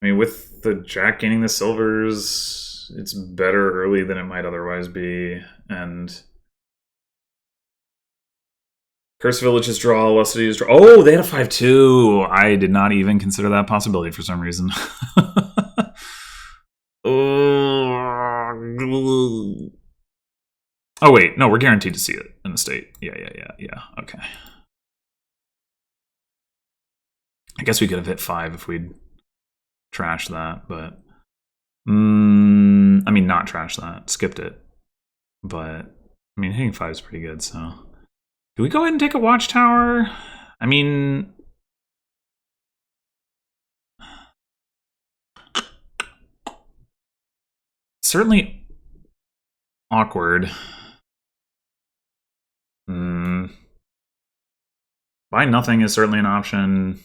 I mean, with the Jack gaining the silvers, it's better early than it might otherwise be, and Curse Village's draw, Lucidy's draw. Oh, they had a 5-2. I did not even consider that possibility for some reason. Oh, wait. No, we're guaranteed to see it in the state. Yeah. Okay. I guess we could have hit 5 if we'd trashed that, but... I mean, not trash that. Skipped it. But, I mean, hitting 5 is pretty good, so... Do we go ahead and take a Watchtower? I mean... Certainly awkward. Buy nothing is certainly an option.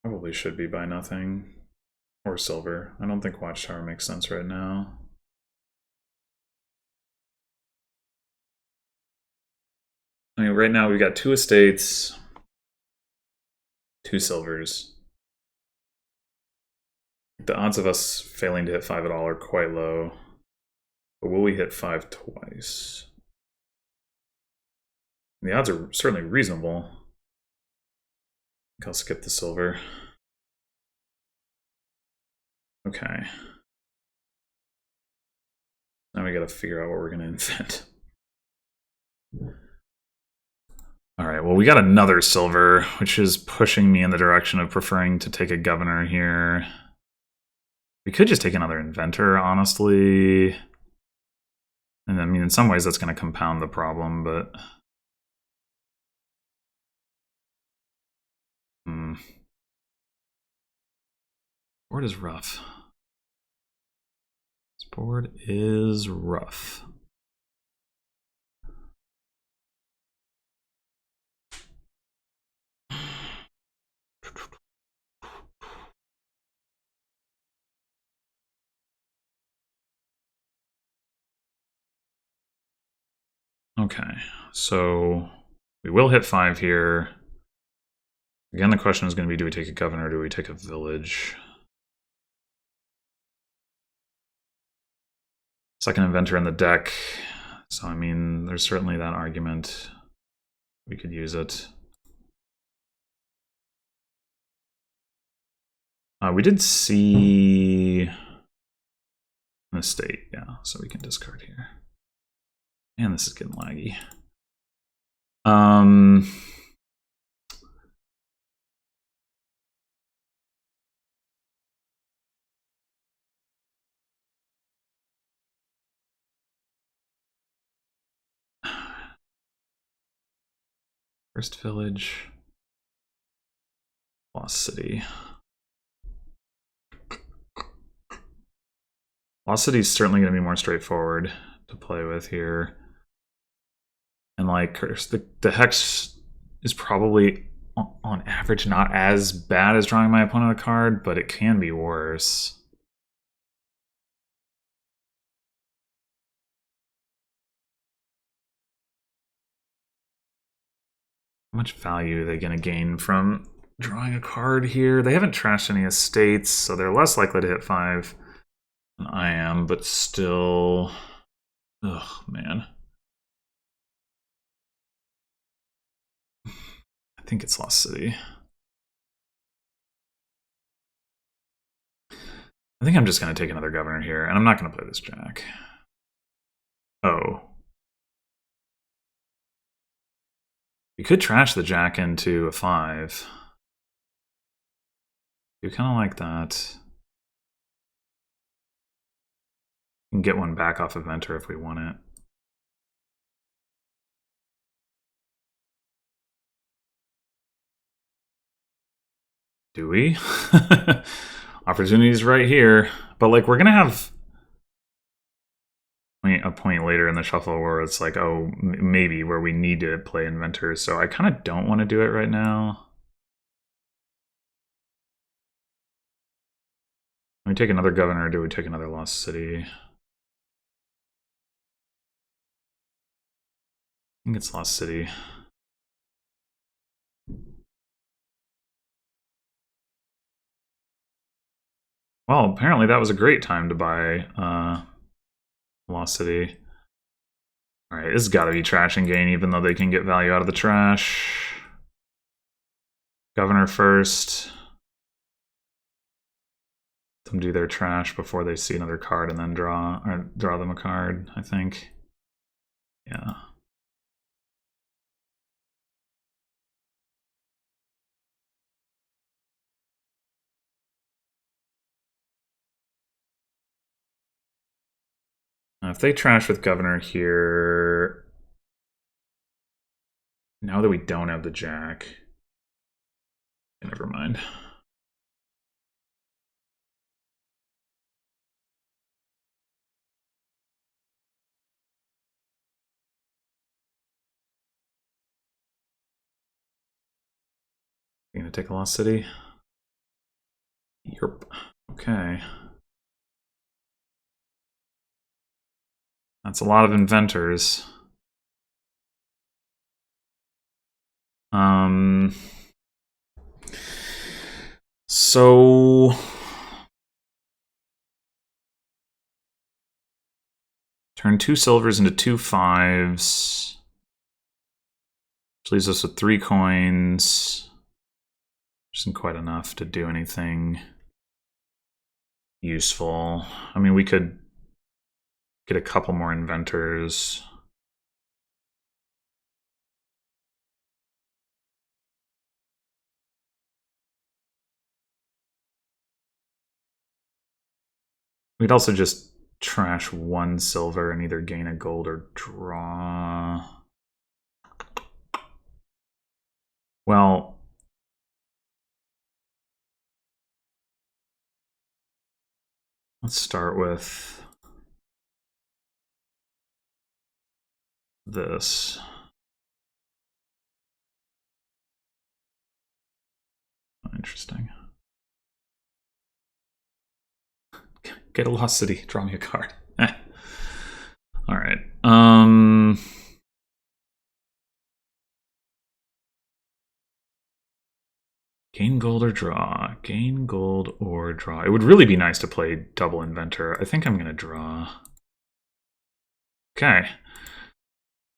Probably should be buy nothing. Or silver. I don't think Watchtower makes sense right now. I mean, right now we've got 2 estates, 2 silvers. The odds of us failing to hit 5 at all are quite low. But will we hit 5 twice? The odds are certainly reasonable. I'll skip the silver. Okay. Now we gotta figure out what we're gonna invent. Alright, well we got another silver, which is pushing me in the direction of preferring to take a governor here. We could just take another inventor, honestly. And I mean, in some ways that's gonna compound the problem, but... Board is rough. This board is rough. Okay, so we will hit 5 here. Again, the question is going to be, do we take a governor or do we take a village? Second inventor in the deck. So, I mean, there's certainly that argument. We could use it. We did see an estate, yeah, so we can discard here. And this is getting laggy. First village. Lost City. Lost City is certainly going to be more straightforward to play with here. And like, the Hex is probably, on average, not as bad as drawing my opponent a card, but it can be worse. How much value are they going to gain from drawing a card here? They haven't trashed any estates, so they're less likely to hit 5 than I am, but still... Ugh, man. I think it's Lost City. I think I'm just going to take another governor here, and I'm not going to play this jack. Oh. We could trash the jack into a 5. You kind of like that. We can get one back off of Enter if we want it. Do we? Opportunities right here. But like, we're going to have a point later in the shuffle where it's like, oh, maybe where we need to play inventors. So I kind of don't want to do it right now. Do we take another governor or do we take another Lost City? I think it's Lost City. Well, apparently that was a great time to buy Lost City. Alright, this has got to be trash and gain, even though they can get value out of the trash. Governor first. Let them do their trash before they see another card and then draw them a card, I think. Yeah. Now, if they trash with governor here, now that we don't have the jack, never mind. You gonna take a Lost City? Yerp. Okay. That's a lot of inventors. So turn 2 silvers into 2 5s. Which leaves us with 3 coins. Just isn't quite enough to do anything useful. I mean, we could get a couple more inventors. We'd also just trash 1 silver and either gain a gold or draw. Well, let's start with this. Interesting. Get a lost city. Draw me a card. All right. Gain gold or draw. Gain gold or draw. It would really be nice to play double inventor. I think I'm gonna draw. Okay.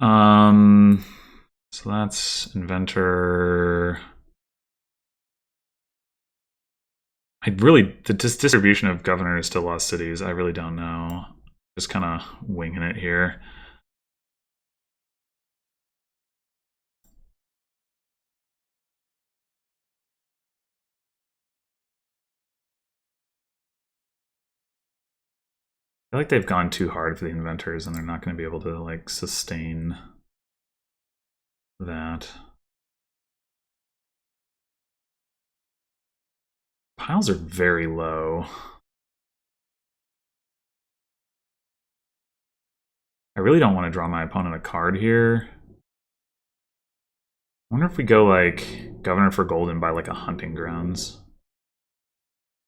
So that's inventor. The distribution of governors to lost cities, I really don't know. Just kind of winging it here. I feel like they've gone too hard for the inventors and they're not going to be able to like sustain that. Piles are very low. I really don't want to draw my opponent a card here. I wonder if we go like Governor for Gold and buy like a Hunting Grounds.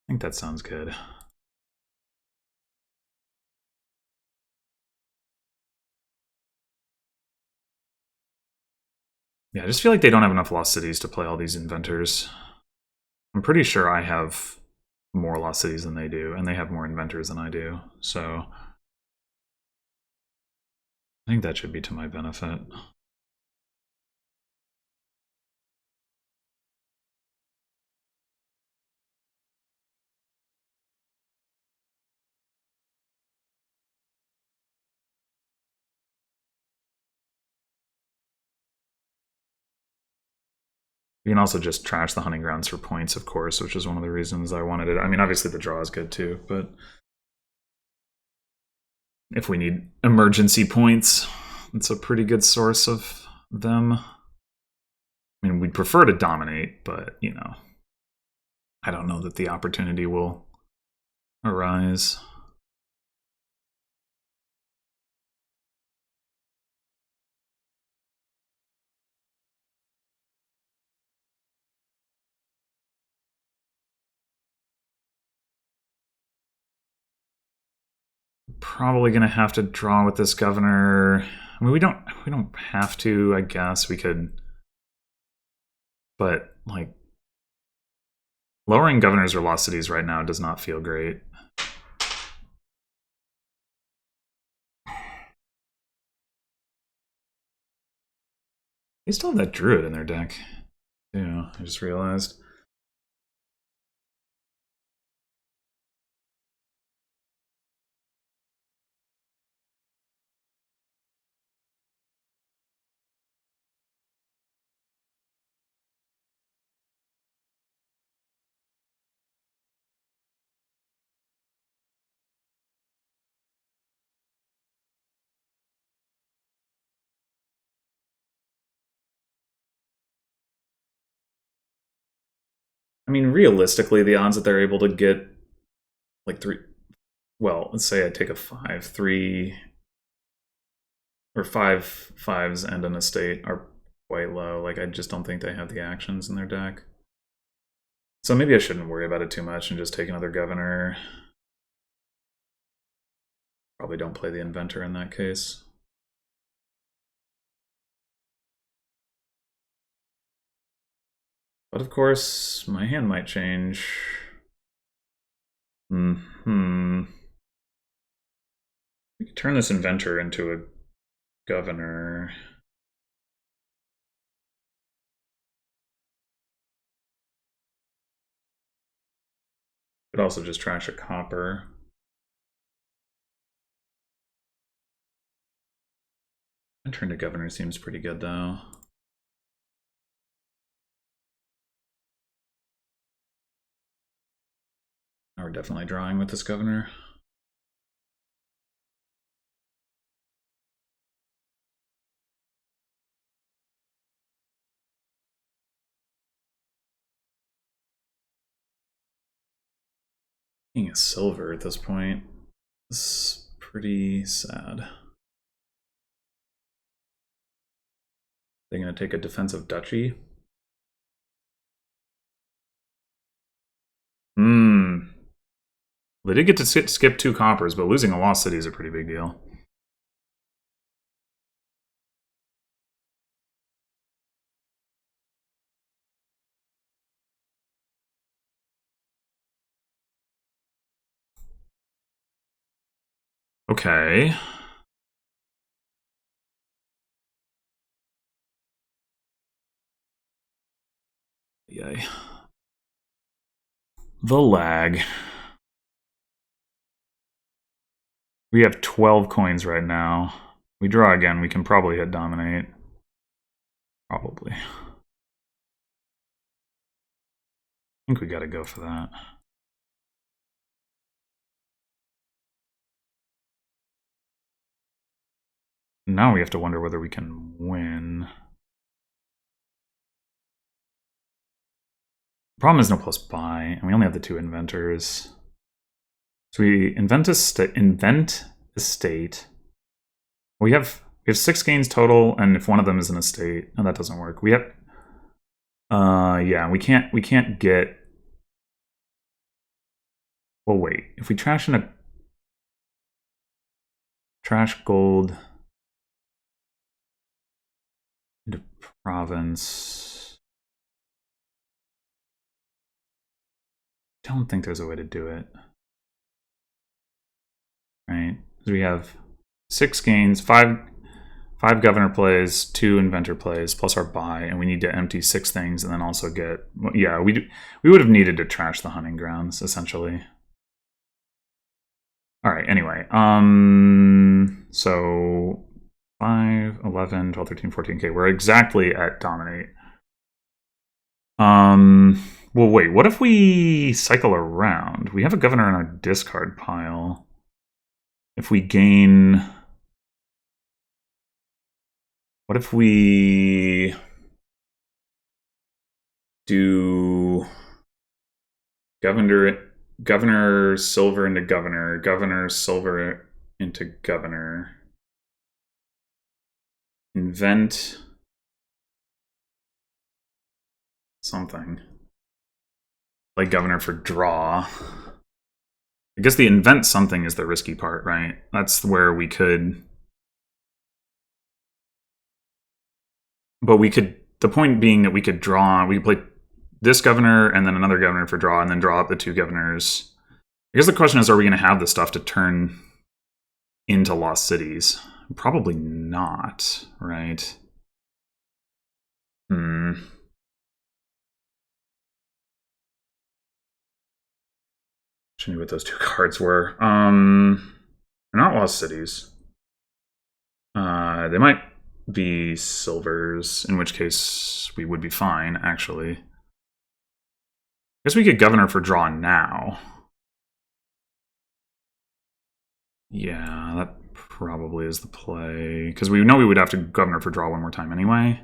I think that sounds good. Yeah, I just feel like they don't have enough lost cities to play all these inventors. I'm pretty sure I have more lost cities than they do, and they have more inventors than I do, so I think that should be to my benefit. You can also just trash the Hunting Grounds for points, of course, which is one of the reasons I wanted it. I mean, obviously the draw is good too, but if we need emergency points, it's a pretty good source of them. I mean, we'd prefer to dominate, but, you know, I don't know that the opportunity will arise. Probably gonna have to draw with this governor. I mean, we don't have to. I guess we could, but like lowering governors or lost cities right now does not feel great. They still have that druid in their deck. Yeah, I just realized. I mean, realistically, the odds that they're able to get like three, well, let's say I take a 5-3 or 5/5s and an estate are quite low. Like, I just don't think they have the actions in their deck. So maybe I shouldn't worry about it too much and just take another governor. Probably don't play the inventor in that case. But of course, my hand might change. We could turn this inventor into a governor. Could also just trash a copper. And turn to governor seems pretty good though. Now we're definitely drawing with this governor. Being a silver at this point is pretty sad. They're going to take a defensive duchy. They did get to skip 2 coppers, but losing a lost city is a pretty big deal. Okay. Yay. The lag. We have 12 coins right now. We draw again, we can probably hit dominate. Probably. I think we gotta go for that. Now we have to wonder whether we can win. The problem is no plus buy, and we only have the 2 inventors. So we invent a state. We have 6 gains total, and if one of them is an estate, no, that doesn't work. We have, yeah, we can't get. Well, wait. If we trash in a trash gold into province, I don't think there's a way to do it. Right? So we have 6 gains, 5 governor plays, 2 inventor plays, plus our buy, and we need to empty 6 things and then also get. Yeah, we would have needed to trash the hunting grounds essentially. All right. Anyway, so 5, 11, 12, 13, 14. Okay, we're exactly at dominate. Well, wait. What if we cycle around? We have a governor in our discard pile. If we gain... What if we do governor silver into governor silver into governor, invent something like governor for draw. I guess the invent something is the risky part, right? That's where we could... But we could... The point being that we could draw... We could play this governor and then another governor for draw and then draw up the 2 governors. I guess the question is, are we going to have the stuff to turn into lost cities? Probably not, right? Should knew what those 2 cards were. They're not lost cities. They might be silvers, in which case we would be fine, actually. I guess we get governor for draw now. Yeah, that probably is the play. Because we know we would have to governor for draw one more time anyway.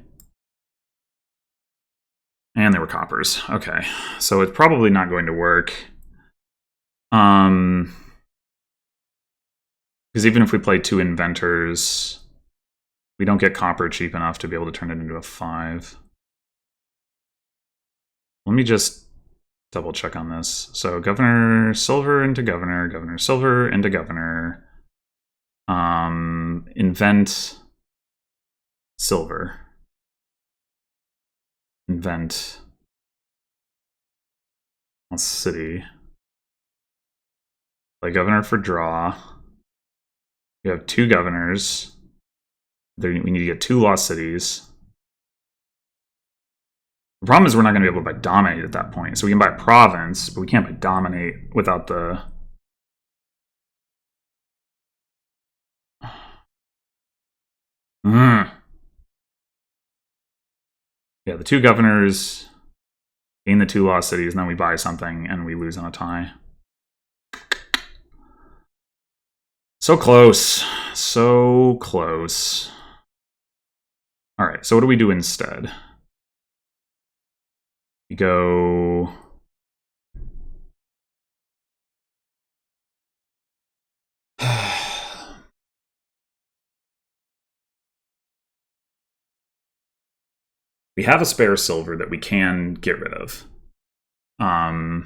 And they were coppers. Okay, so it's probably not going to work. Because even if we play 2 inventors, we don't get copper cheap enough to be able to turn it into a 5. Let me just double check on this. So governor silver into governor, governor silver into governor. Invent silver. Invent a city. Play governor for draw. We have 2 governors. We need to get 2 lost cities. The problem is we're not going to be able to buy dominate at that point. So we can buy province, but we can't buy dominate without the... Yeah, the 2 governors gain the 2 lost cities, and then we buy something, and we lose on a tie. So close. So close. All right, so what do we do instead? We go... We have a spare silver that we can get rid of. Though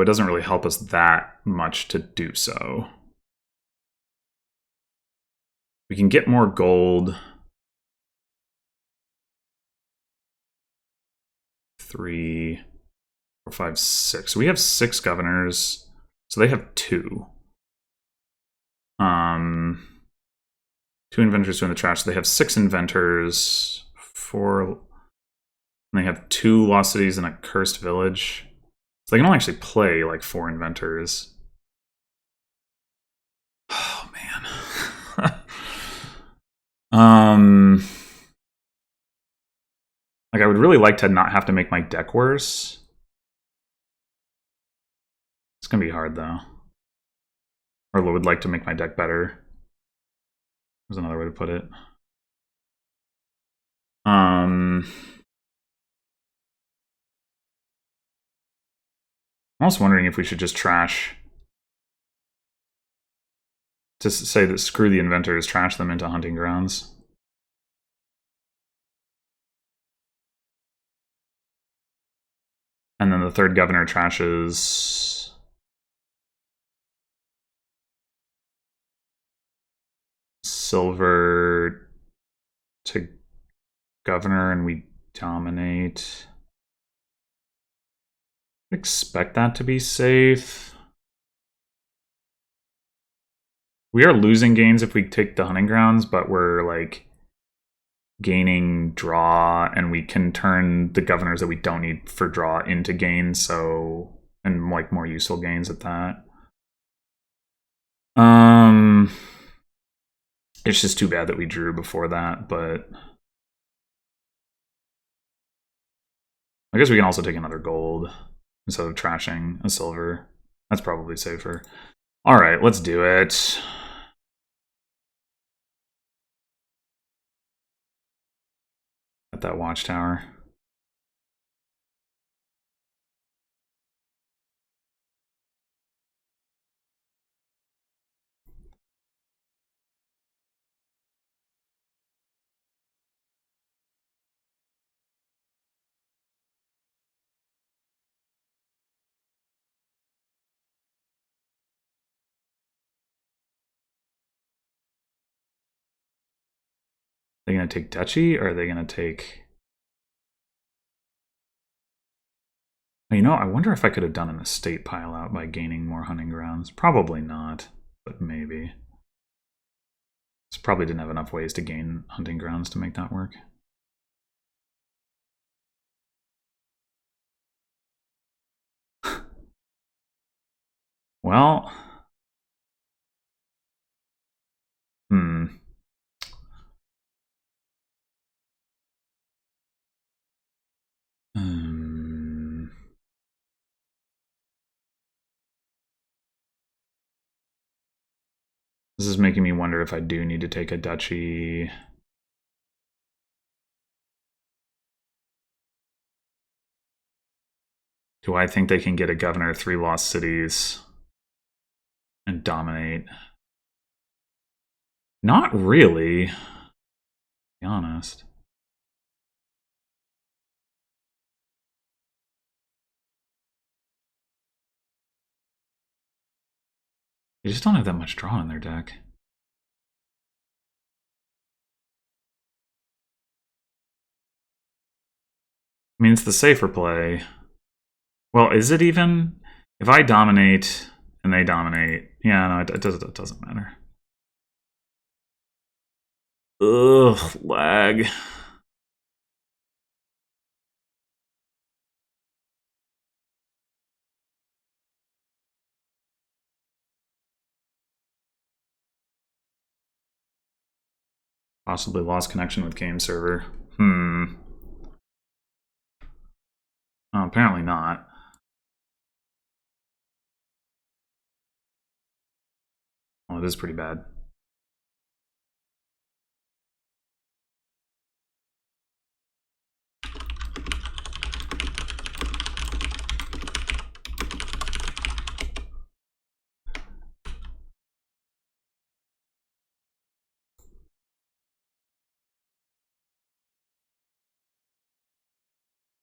it doesn't really help us that much to do so. We can get more gold. 3, 4, 5, 6. So we have 6 governors. So they have 2. 2 inventors, 2 in the trash. So they have 6 inventors. 4. And they have 2 lost cities and a cursed village. So they can only actually play like 4 inventors. Oh man. Like I would really like to not have to make my deck worse. It's gonna be hard though. Or would like to make my deck better. There's another way to put it. I'm also wondering if we should just trash. Just say that screw the inventors, trash them into hunting grounds. And then the 3rd governor trashes silver to governor, and we dominate. Expect that to be safe. We are losing gains if we take the hunting grounds, but we're like gaining draw, and we can turn the governors that we don't need for draw into gains, so and like more useful gains at that. It's just too bad that we drew before that, but I guess we can also take another gold instead of trashing a silver. That's probably safer. All right, let's do it. At that watchtower. Are they going to take duchy, or are they going to take... You know, I wonder if I could have done an estate pile out by gaining more hunting grounds. Probably not, but maybe. Probably didn't have enough ways to gain hunting grounds to make that work. Well... This is making me wonder if I do need to take a duchy. Do I think they can get a governor, 3 lost cities, and dominate? Not really, to be honest. They just don't have that much draw in their deck. I mean, it's the safer play. Well, is it even? If I dominate and they dominate, yeah, no, it doesn't matter. Ugh, lag. Possibly lost connection with game server. Oh, apparently not. Well, it is pretty bad.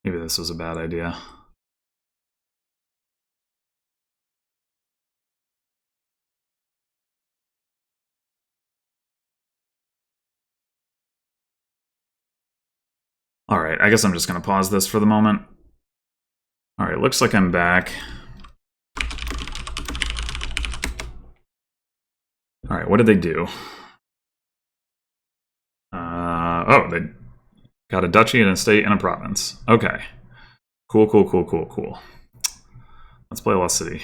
Maybe this was a bad idea. Alright, I guess I'm just going to pause this for the moment. Alright, looks like I'm back. Alright, what did they do? Oh, they got a duchy and a state and a province. Okay. Cool, cool, cool, cool, cool. Let's play Lost City.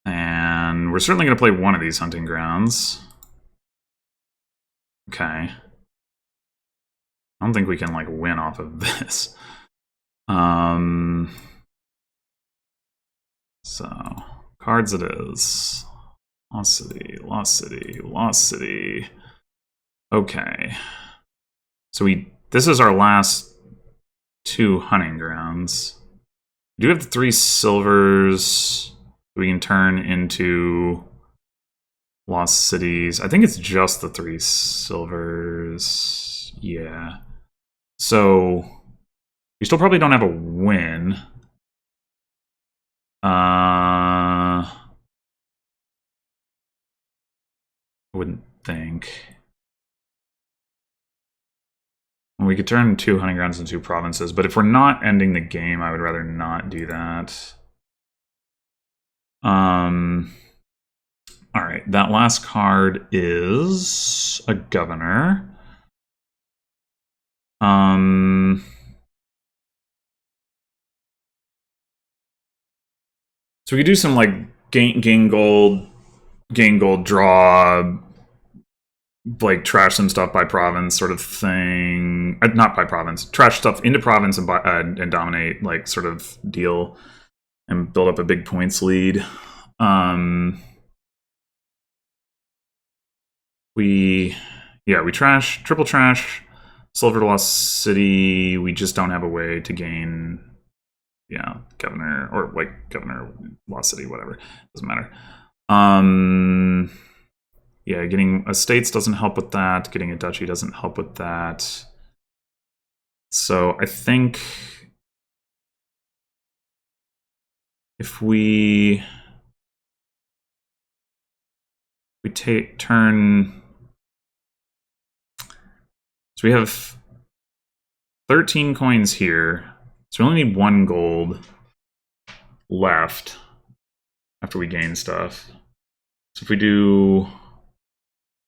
And we're certainly going to play one of these hunting grounds. Okay. I don't think we can, like, win off of this. So, cards it is. Lost City, Lost City, Lost City. Okay. So this is our last 2 hunting grounds. We do have the 3 silvers we can turn into Lost Cities. I think it's just the 3 silvers. Yeah. So we still probably don't have a win. I wouldn't think. We could turn 2 hunting grounds into 2 provinces, but if we're not ending the game, I would rather not do that. Alright, that last card is a governor. So we could do some, like, gain gold, draw, like, trash some stuff by province sort of thing. Not by province. Trash stuff into province and dominate, like, sort of deal. And build up a big points lead. We trash, triple trash, silver to Lost City. We just don't have a way to gain, governor, or like governor, Lost City, whatever. Doesn't matter. Yeah, getting estates doesn't help with that. Getting a duchy doesn't help with that. So I think if we turn, so we have 13 coins here, so we only need 1 gold left after we gain stuff. So if we do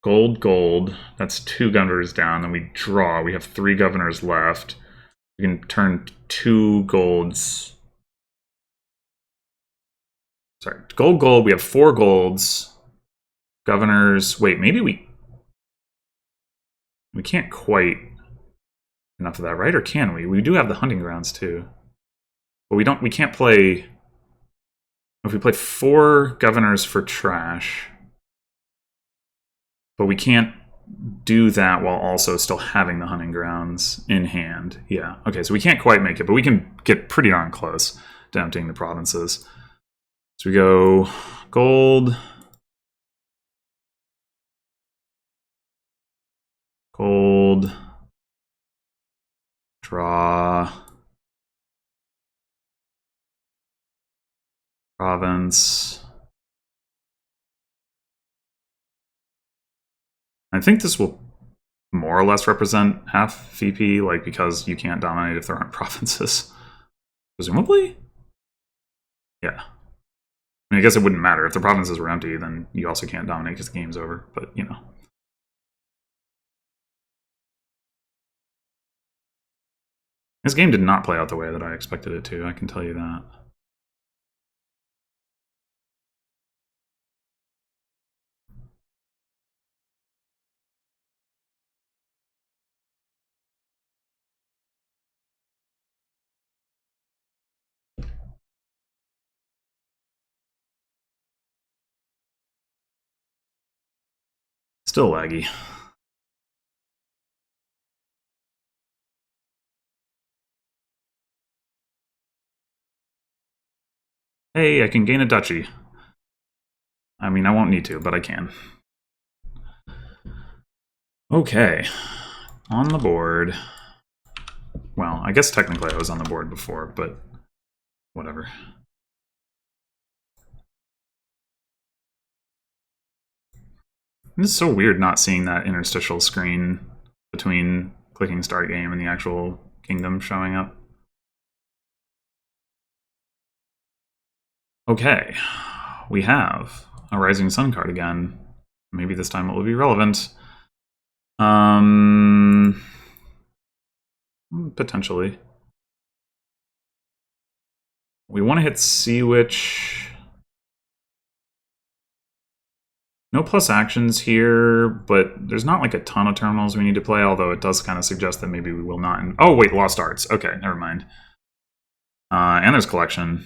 gold, that's 2 governors down, then we draw, we have 3 governors left. We can turn 2 golds. Sorry, gold, we have 4 golds. Governors, wait, maybe we can't quite enough of that, right? Or can we? We do have the hunting grounds too. But we can't play, if we play 4 governors for trash, but we can't do that while also still having the hunting grounds in hand. Yeah, okay, so we can't quite make it, but we can get pretty darn close to emptying the provinces. So we go gold, draw, province. I think this will more or less represent half VP, like, because you can't dominate if there aren't provinces. Presumably? Yeah. I mean, I guess it wouldn't matter. If the provinces were empty, then you also can't dominate because the game's over, but, you know. This game did not play out the way that I expected it to, I can tell you that. Still laggy. Hey, I can gain a duchy. I mean, I won't need to, but I can. Okay. On the board. Well, I guess technically I was on the board before, but whatever. It's so weird not seeing that interstitial screen between clicking start game and the actual kingdom showing up. Okay, we have a Rising Sun card again. Maybe this time it will be relevant. Potentially. We want to hit Sea Witch. No plus actions here, but there's not like a ton of terminals we need to play, although it does kind of suggest that maybe we will not. Oh, wait, Lost Arts. Okay, never mind. And there's Collection.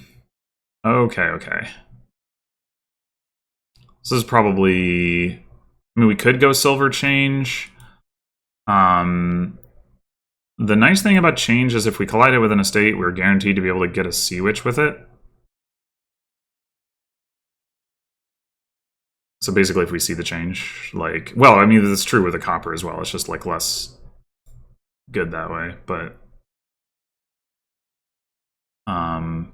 Okay, okay. This is probably... I mean, we could go Silver Change. The nice thing about Change is if we collide it with an estate, we're guaranteed to be able to get a Sea Witch with it. So basically, if we see the change, like... Well, I mean, that's true with the copper as well. It's just, like, less good that way, but...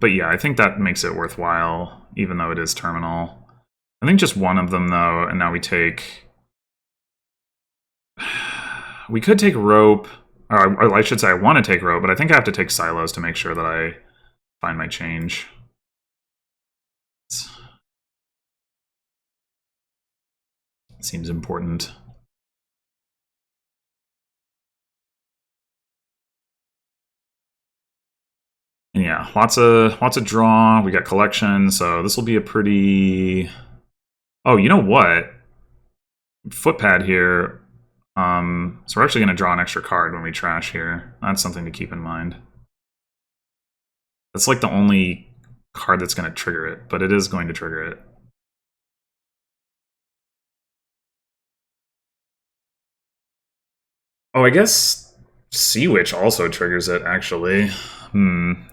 But yeah, I think that makes it worthwhile, even though it is terminal. I think just one of them, though, and now we take... We could take Rope, or I should say I want to take Rope, but I think I have to take Silos to make sure that I find my change. It seems important. And yeah, lots of draw. We got Collection, so this will be a pretty... Oh, you know what? Footpad here. So we're actually going to draw an extra card when we trash here. That's something to keep in mind. That's like the only card that's going to trigger it, but it is going to trigger it. Oh, I guess Sea Witch also triggers it, actually. I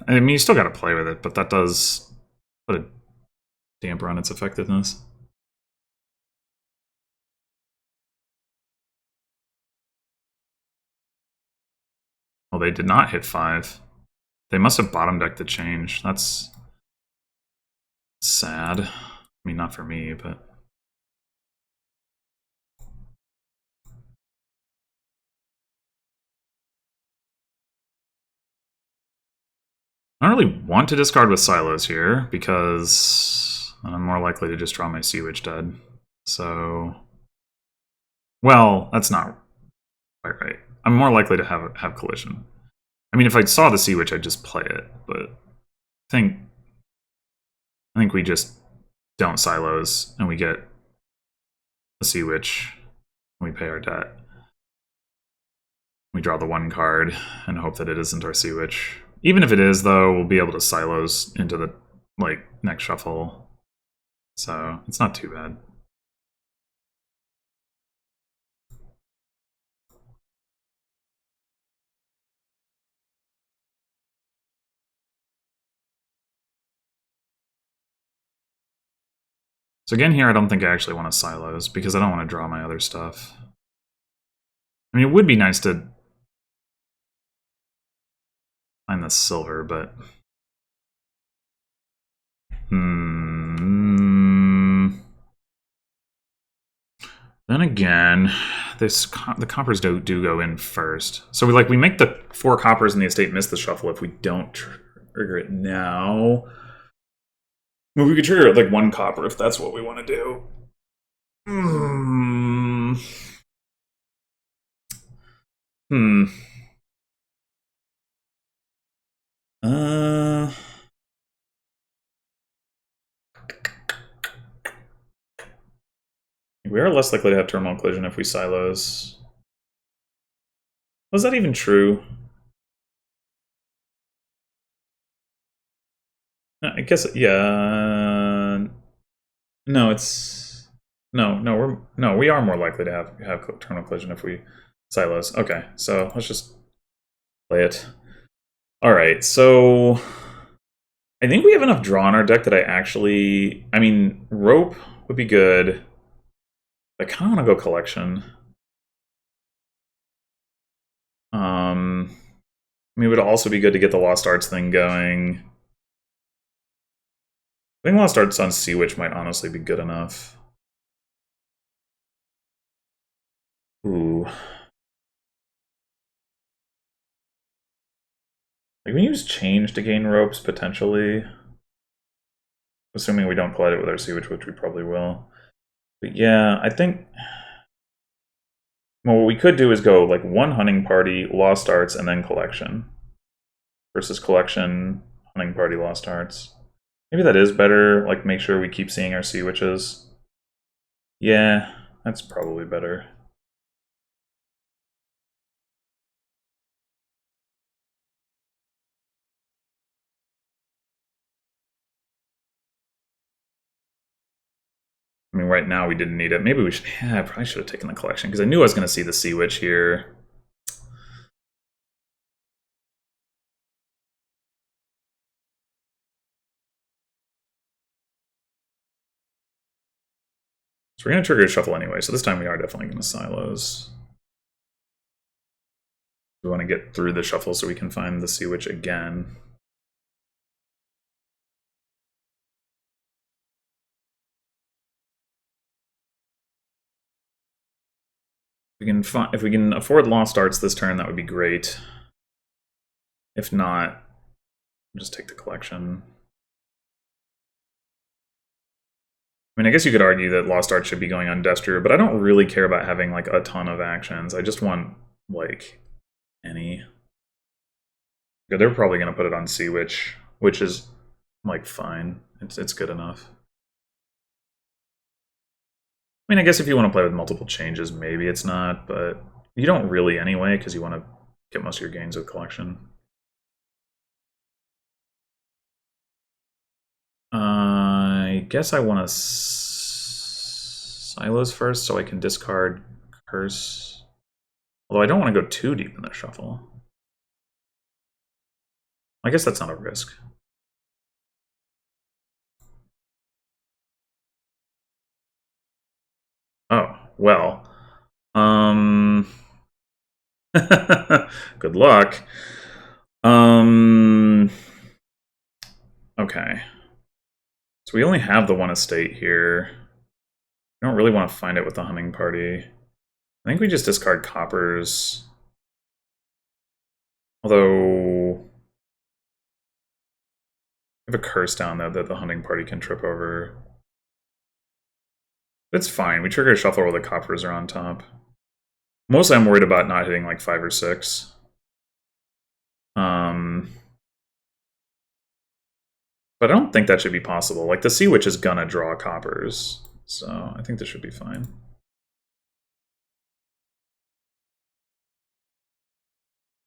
mean, you still got to play with it, but that does put a damper on its effectiveness. Well, they did not hit 5. They must have bottom decked the change. That's sad. I mean, not for me, but... I don't really want to discard with Silos here, because I'm more likely to just draw my Sea Witch dead. So... Well, that's not quite right. I'm more likely to have Collision. I mean, if I saw the Sea Witch, I'd just play it, but I think we just don't Silos, and we get a Sea Witch, and we pay our debt. We draw the 1 card, and hope that it isn't our Sea Witch. Even if it is, though, we'll be able to Silos into the, like, next shuffle. So, it's not too bad. So again here, I don't think I actually want to Silos, because I don't want to draw my other stuff. I mean, it would be nice to find the silver, but... Then again, the coppers do go in first. So we make the 4 coppers in the estate miss the shuffle if we don't trigger it now. Well, we could trigger it like 1 copper if that's what we want to do. We are less likely to have terminal collision if we silos. Was that even true? I guess, yeah. No, it's no, we are more likely to have terminal collision if we silos. Okay, so let's just play it. All right, so I think we have enough draw in our deck that I mean, rope would be good. I kind of want to go collection. I mean, it would also be good to get the Lost Arts thing going. I think Lost Arts on Sea Witch might honestly be good enough. Ooh. Like, we use change to gain ropes, potentially. Assuming we don't collide it with our Sea Witch, which we probably will. But yeah, I think... Well, what we could do is go, like, one hunting party, Lost Arts, and then collection. Versus collection, hunting party, Lost Arts. Maybe that is better, like, make sure we keep seeing our Sea Witches. Yeah, that's probably better. I mean, right now we didn't need it. Maybe we should... Yeah, I probably should have taken the collection, because I knew I was going to see the Sea Witch here. So we're going to trigger a shuffle anyway, so this time we are definitely going to silos. We want to get through the shuffle so we can find the Sea Witch again. If we can afford Lost Arts this turn, that would be great. If not, just take the collection. I mean, I guess you could argue that Lost Arts should be going on Destru, but I don't really care about having, like, a ton of actions. I just want, like, any. Yeah, they're probably going to put it on Sea Witch, which is, like, fine. It's good enough. I mean, I guess if you want to play with multiple changes, maybe it's not, but you don't really anyway, because you want to get most of your gains with collection. I guess I want to silos first so I can discard Curse. Although I don't want to go too deep in the shuffle. I guess that's not a risk. Oh, well. Good luck. Okay. So we only have the one estate here. I don't really want to find it with the hunting party. I think we just discard coppers. Although... I have a curse down there that the hunting party can trip over. It's fine. We trigger a shuffle where the coppers are on top. Mostly I'm worried about not hitting like 5 or 6. But I don't think that should be possible. Like, the Sea Witch is gonna draw coppers, so I think this should be fine.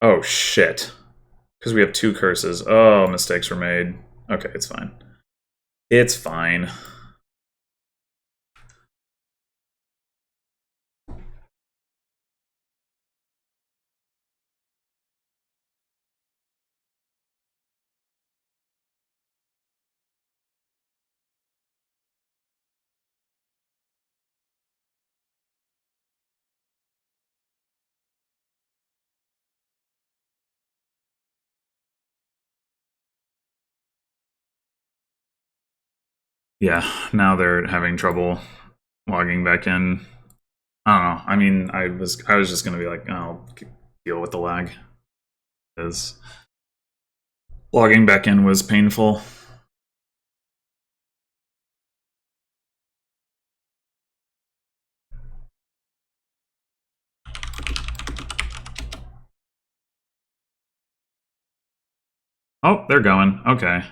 Oh, shit. Because we have 2 curses. Oh, mistakes were made. Okay, it's fine. It's fine. Yeah, now they're having trouble logging back in. I don't know. I mean, I was just gonna be like, oh, I'll deal with the lag. Because logging back in was painful. Oh, they're going. Okay.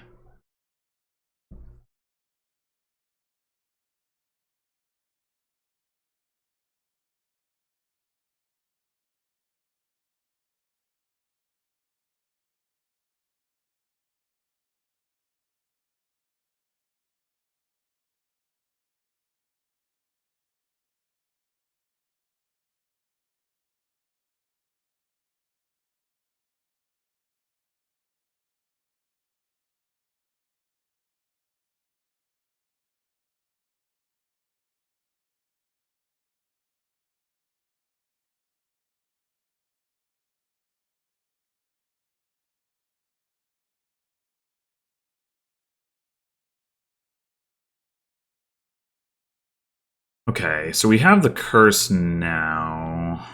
Okay, so we have the curse now.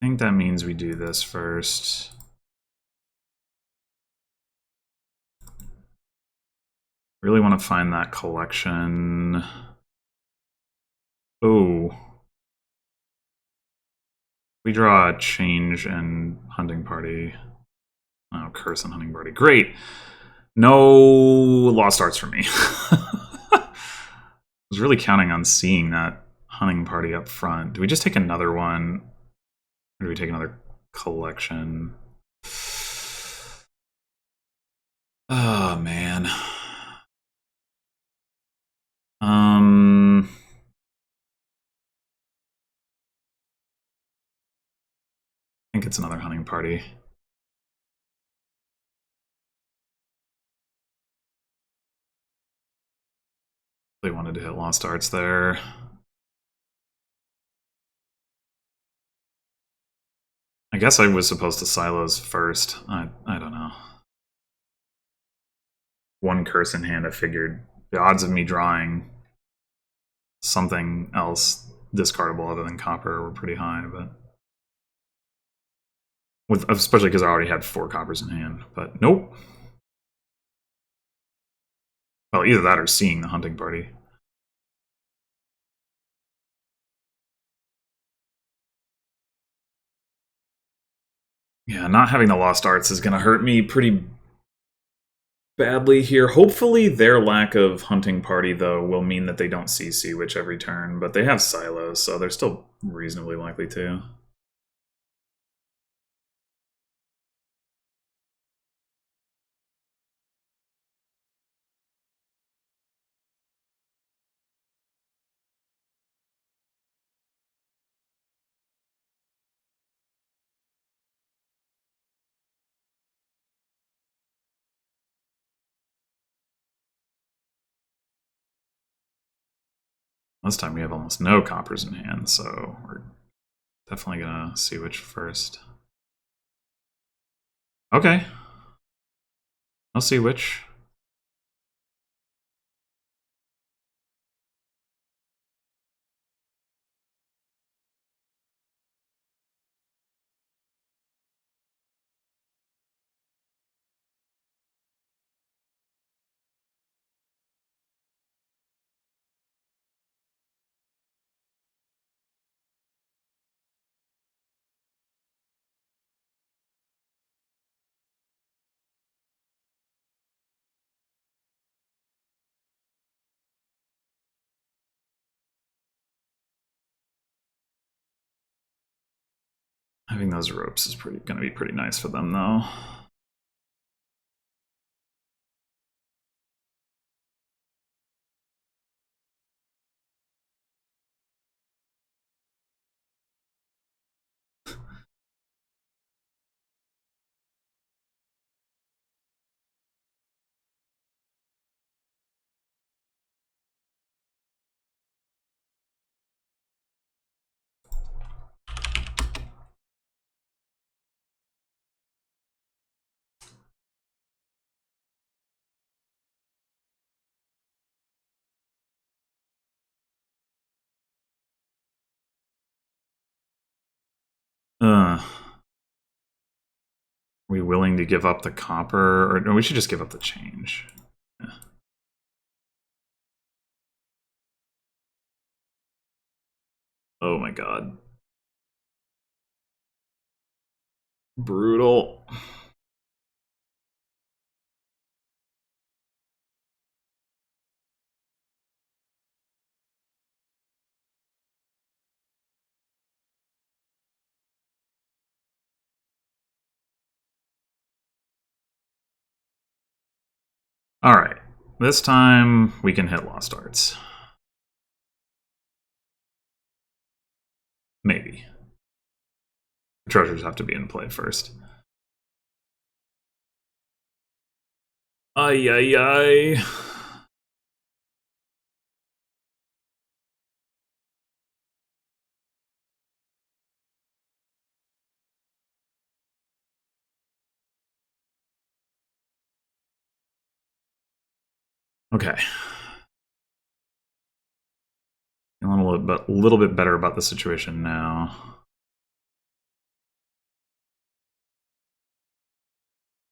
I think that means we do this first. Really want to find that collection. Oh. We draw a change and hunting party. Oh, curse and hunting party. Great. No lost arts for me. I was really counting on seeing that hunting party up front. Do we just take another one? Or do we take another collection? Oh, man. I think it's another hunting party. They wanted to hit lost arts there. I guess I was supposed to silos first. I don't know. One curse in hand, I figured the odds of me drawing something else discardable other than copper were pretty high, but especially because I already had 4 coppers in hand. But nope. Well, either that or seeing the hunting party. Yeah, not having the lost arts is going to hurt me pretty badly here. Hopefully their lack of hunting party, though, will mean that they don't see Sea Witch every turn, but they have silos, so they're still reasonably likely to. This time we have almost no coppers in hand, so we're definitely gonna see which first. Okay. I'll see which. Having those ropes is gonna be pretty nice for them, though. Are we willing to give up the copper? Or no, we should just give up the change. Yeah. Oh my god. Brutal. Alright. This time we can hit lost arts. Maybe. The treasures have to be in play first. Ay, ay, ay. Okay. little bit better about the situation now.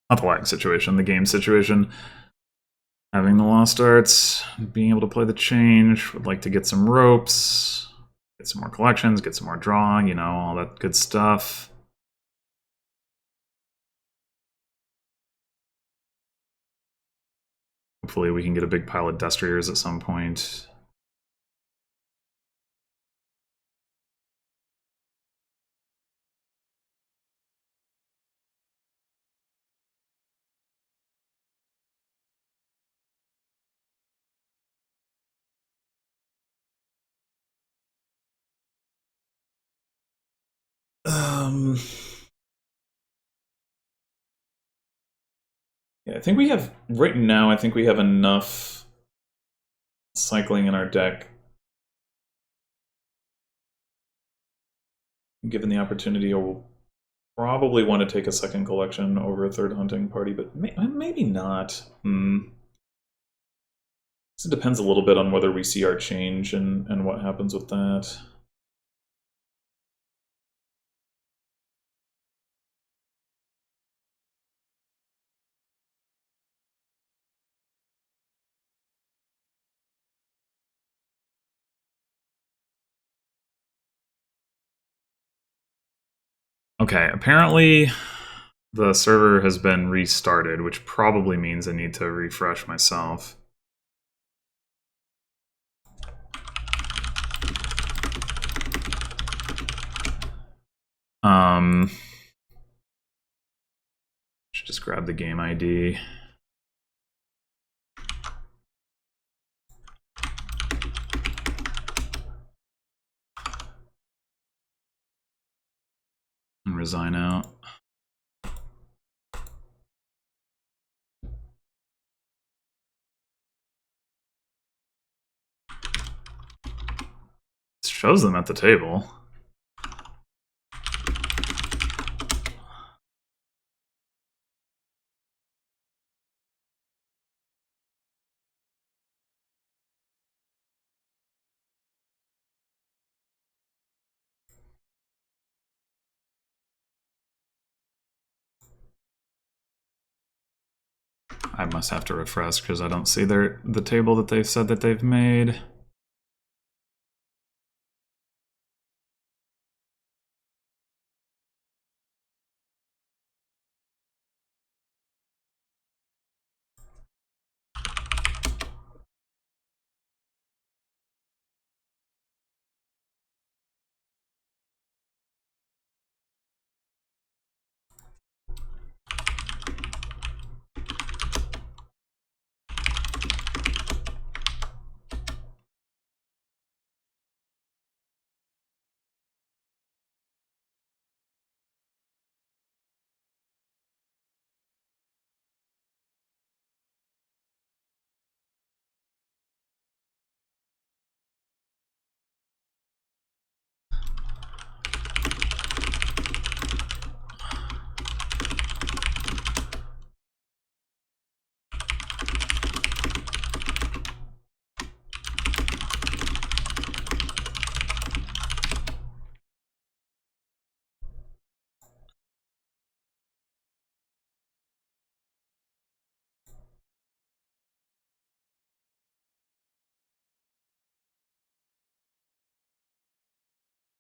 Not the lag situation, the game situation. Having the lost arts, being able to play the change, would like to get some ropes, get some more collections, get some more drawing, you know, all that good stuff. Hopefully we can get a big pile of Destriers at some point. Yeah, I think we have, right now, I think we have enough cycling in our deck. Given the opportunity, we'll probably want to take a second collection over a third hunting party, but maybe not. So it depends a little bit on whether we see our change and what happens with that. Okay, apparently the server has been restarted, which probably means I need to refresh myself. Should just grab the game ID. And resign out. It shows them at the table. I must have to refresh because I don't see the table that they've said that they've made.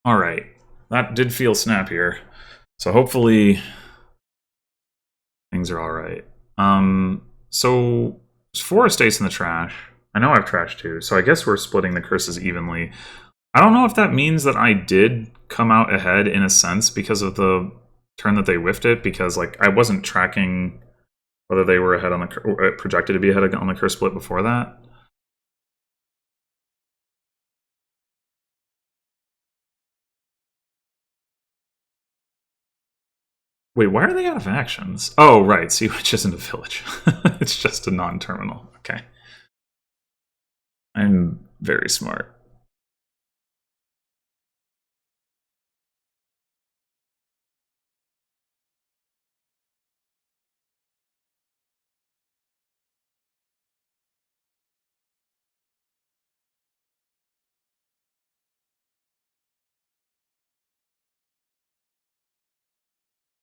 All right, that did feel snappier. So hopefully things are all right. So there's 4 estates in the trash. I know I've trashed 2, so I guess we're splitting the curses evenly. I don't know if that means that I did come out ahead in a sense because of the turn that they whiffed it, because like I wasn't tracking whether they were ahead on the projected to be ahead on the curse split before that. Wait, why are they out of actions? Oh, right. See, which isn't a village. It's just a non-terminal. Okay. I'm very smart.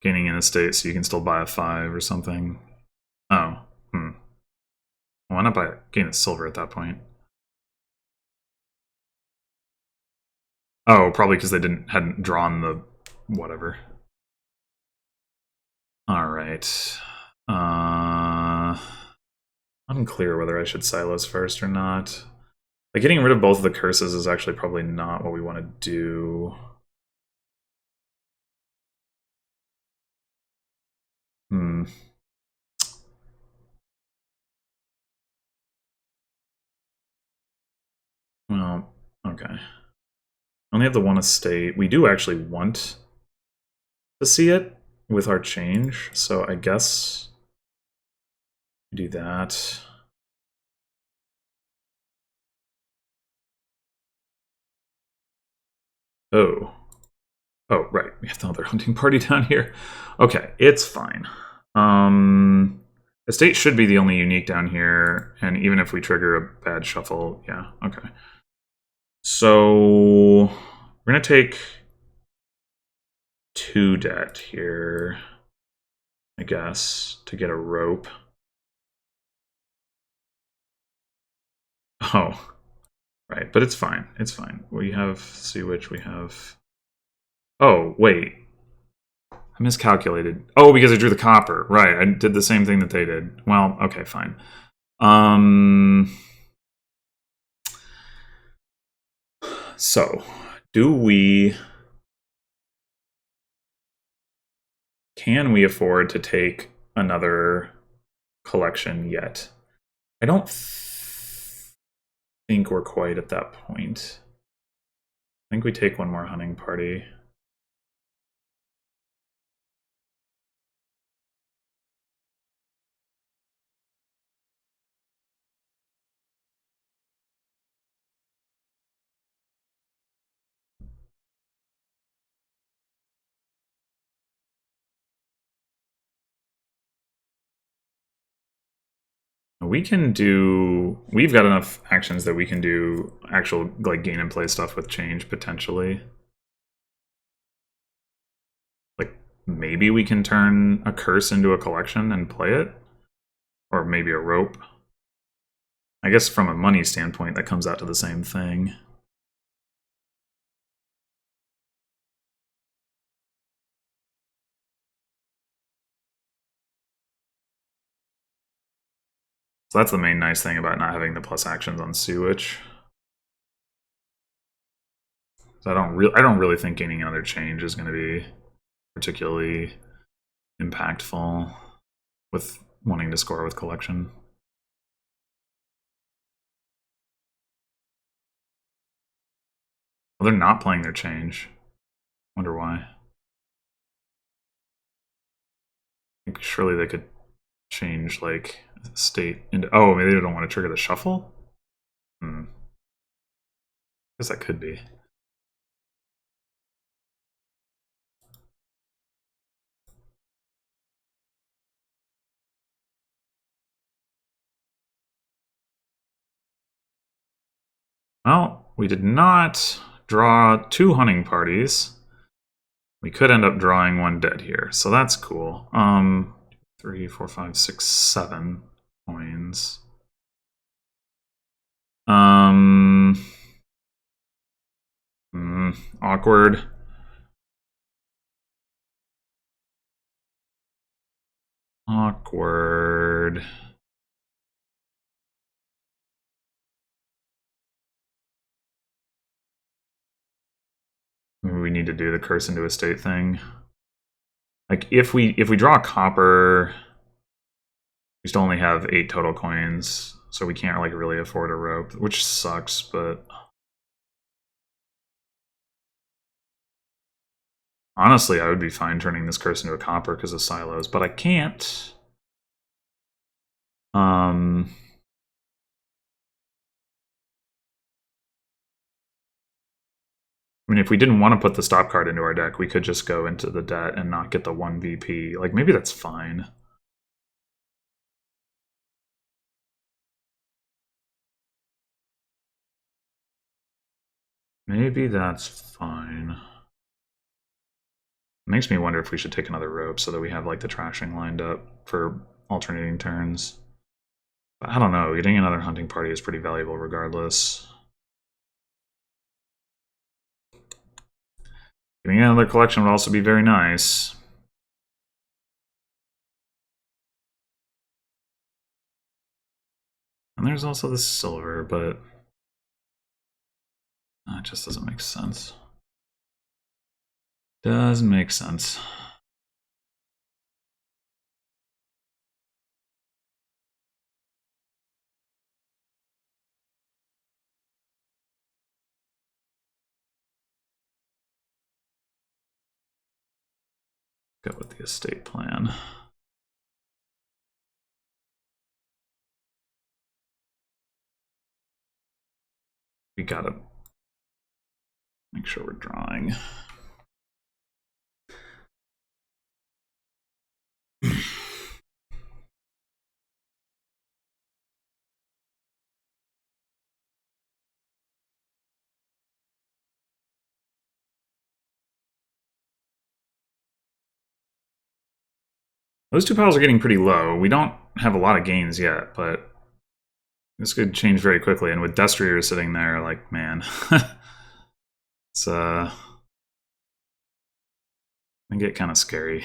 gaining an estate so you can still buy a 5 or something. Oh, why not gain a silver at that point? Oh, probably because they hadn't drawn the whatever. All right. Unclear whether I should silos first or not. Like, getting rid of both of the curses is actually probably not what we want to do. Well, okay. Only have the one estate. We do actually want to see it with our change, so I guess we do that. Oh. Oh, right. We have the other hunting party down here. Okay, it's fine. Estate should be the only unique down here, and even if we trigger a bad shuffle, yeah, okay. So we're gonna take 2 debt here, I guess, to get a rope. Oh, right, but it's fine. It's fine. We have see which we have. Oh, wait. I miscalculated. Oh, because I drew the copper. Right, I did the same thing that they did. Well, okay, fine. So, can we afford to take another collection yet? I don't think we're quite at that point. I think we take one more hunting party. We've got enough actions that we can do actual like gain and play stuff with change potentially. Like maybe we can turn a curse into a collection and play it, or maybe a rope. I guess from a money standpoint that comes out to the same thing. So that's the main nice thing about not having the plus actions on Sewitch. So I don't really think gaining another change is going to be particularly impactful with wanting to score with collection. Well, they're not playing their change. Wonder why. I think surely they could change like state into. Oh, maybe they don't want to trigger the shuffle. I guess that could be. Well, we did not draw 2 hunting parties. We could end up drawing 1 dead here, so that's cool. 3, 4, 5, 6, 7 coins. Awkward. Awkward. Maybe we need to do the curse into a state thing. Like if we draw a copper, we still only have 8 total coins, so we can't like really afford a rope, which sucks, but honestly, I would be fine turning this curse into a copper because of silos, but I can't. I mean, if we didn't want to put the stop card into our deck, we could just go into the debt and not get the 1 VP. Like, maybe that's fine. Maybe that's fine. Makes me wonder if we should take another rope so that we have like the trashing lined up for alternating turns. But I don't know, getting another hunting party is pretty valuable regardless. Getting another collection would also be very nice. And there's also the silver, but it just doesn't make sense. Doesn't make sense. Go with the estate plan. We gotta make sure we're drawing. Those two piles are getting pretty low. We don't have a lot of gains yet, but this could change very quickly. And with Destrier sitting there, like, man, it's can get kind of scary.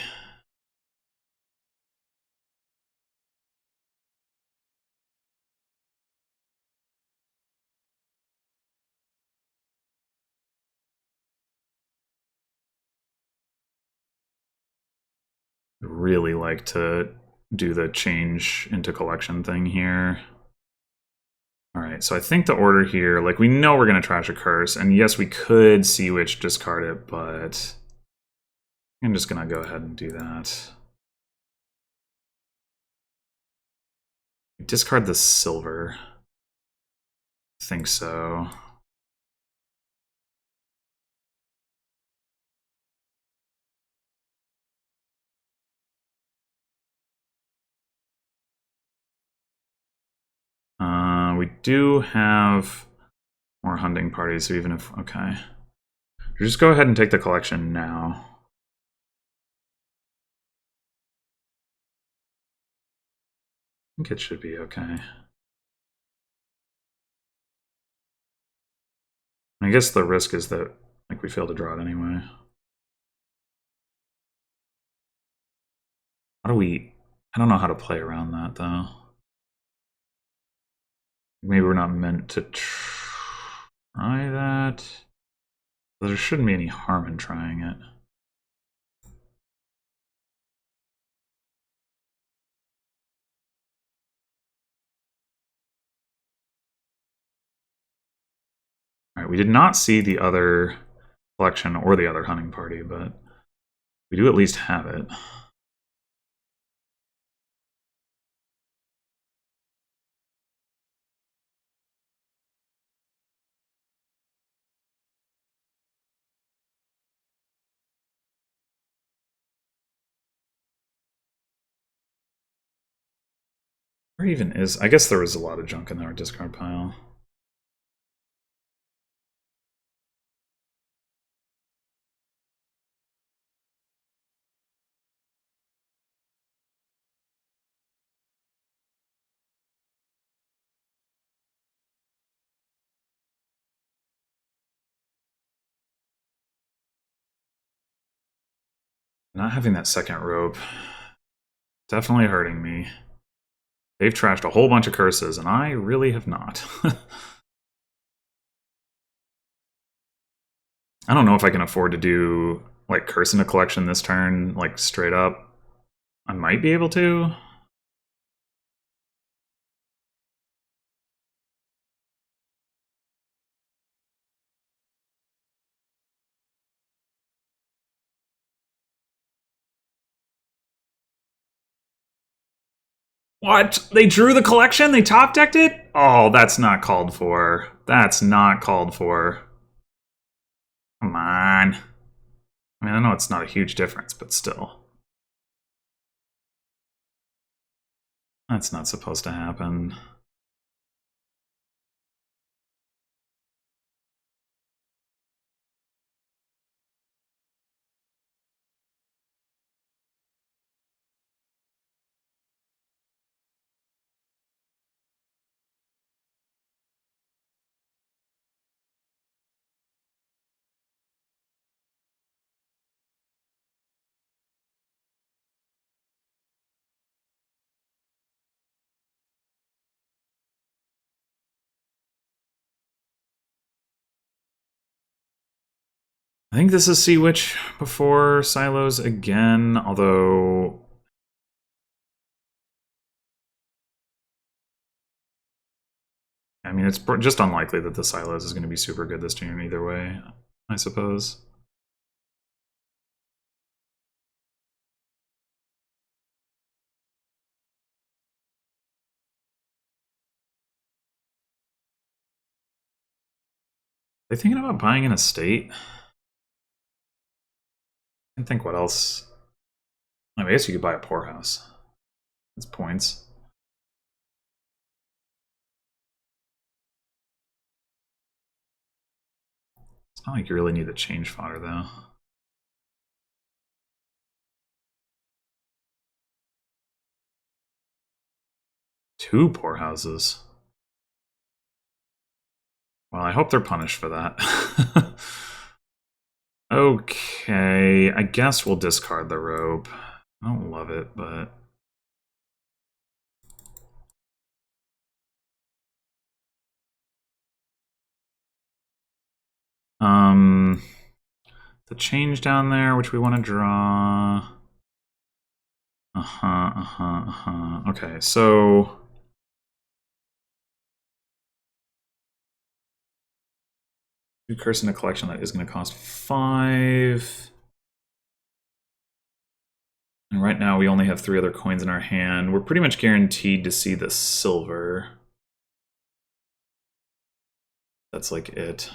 Really like to do the change into collection thing here. All right, so I think the order here, like we know we're going to trash a curse, and yes, we could Sea Witch discard it, but I'm just going to go ahead and do that. Discard the silver. I think so. We do have more hunting parties, so even if... Okay. Just go ahead and take the collection now. I think it should be okay. I guess the risk is that like we fail to draw it anyway. How do we... I don't know how to play around that, though. Maybe we're not meant to try that. There shouldn't be any harm in trying it. All right, we did not see the other collection or the other hunting party, but we do at least have it. Where even is... I guess there was a lot of junk in our discard pile. Not having that second rope, definitely hurting me. They've trashed a whole bunch of curses, and I really have not. I don't know if I can afford to do like curse in a collection this turn, like straight up. I might be able to. What? They drew the collection? They top decked it? Oh, that's not called for. That's not called for. Come on. I mean, I know it's not a huge difference, but still. That's not supposed to happen. I think this is Sea Witch before Silos again, although... I mean, it's just unlikely that the Silos is going to be super good this turn either way, I suppose. Are they thinking about buying an estate? I can think what else. I guess you could buy a poorhouse. It's points. It's not like you really need the change fodder, though. Two poorhouses. Well, I hope they're punished for that. Okay, I guess we'll discard the rope. I don't love it, but... the change down there, which we want to draw... Okay, so... two curse in a collection that is going to cost 5. And right now we only have 3 other coins in our hand. We're pretty much guaranteed to see the silver. That's like it.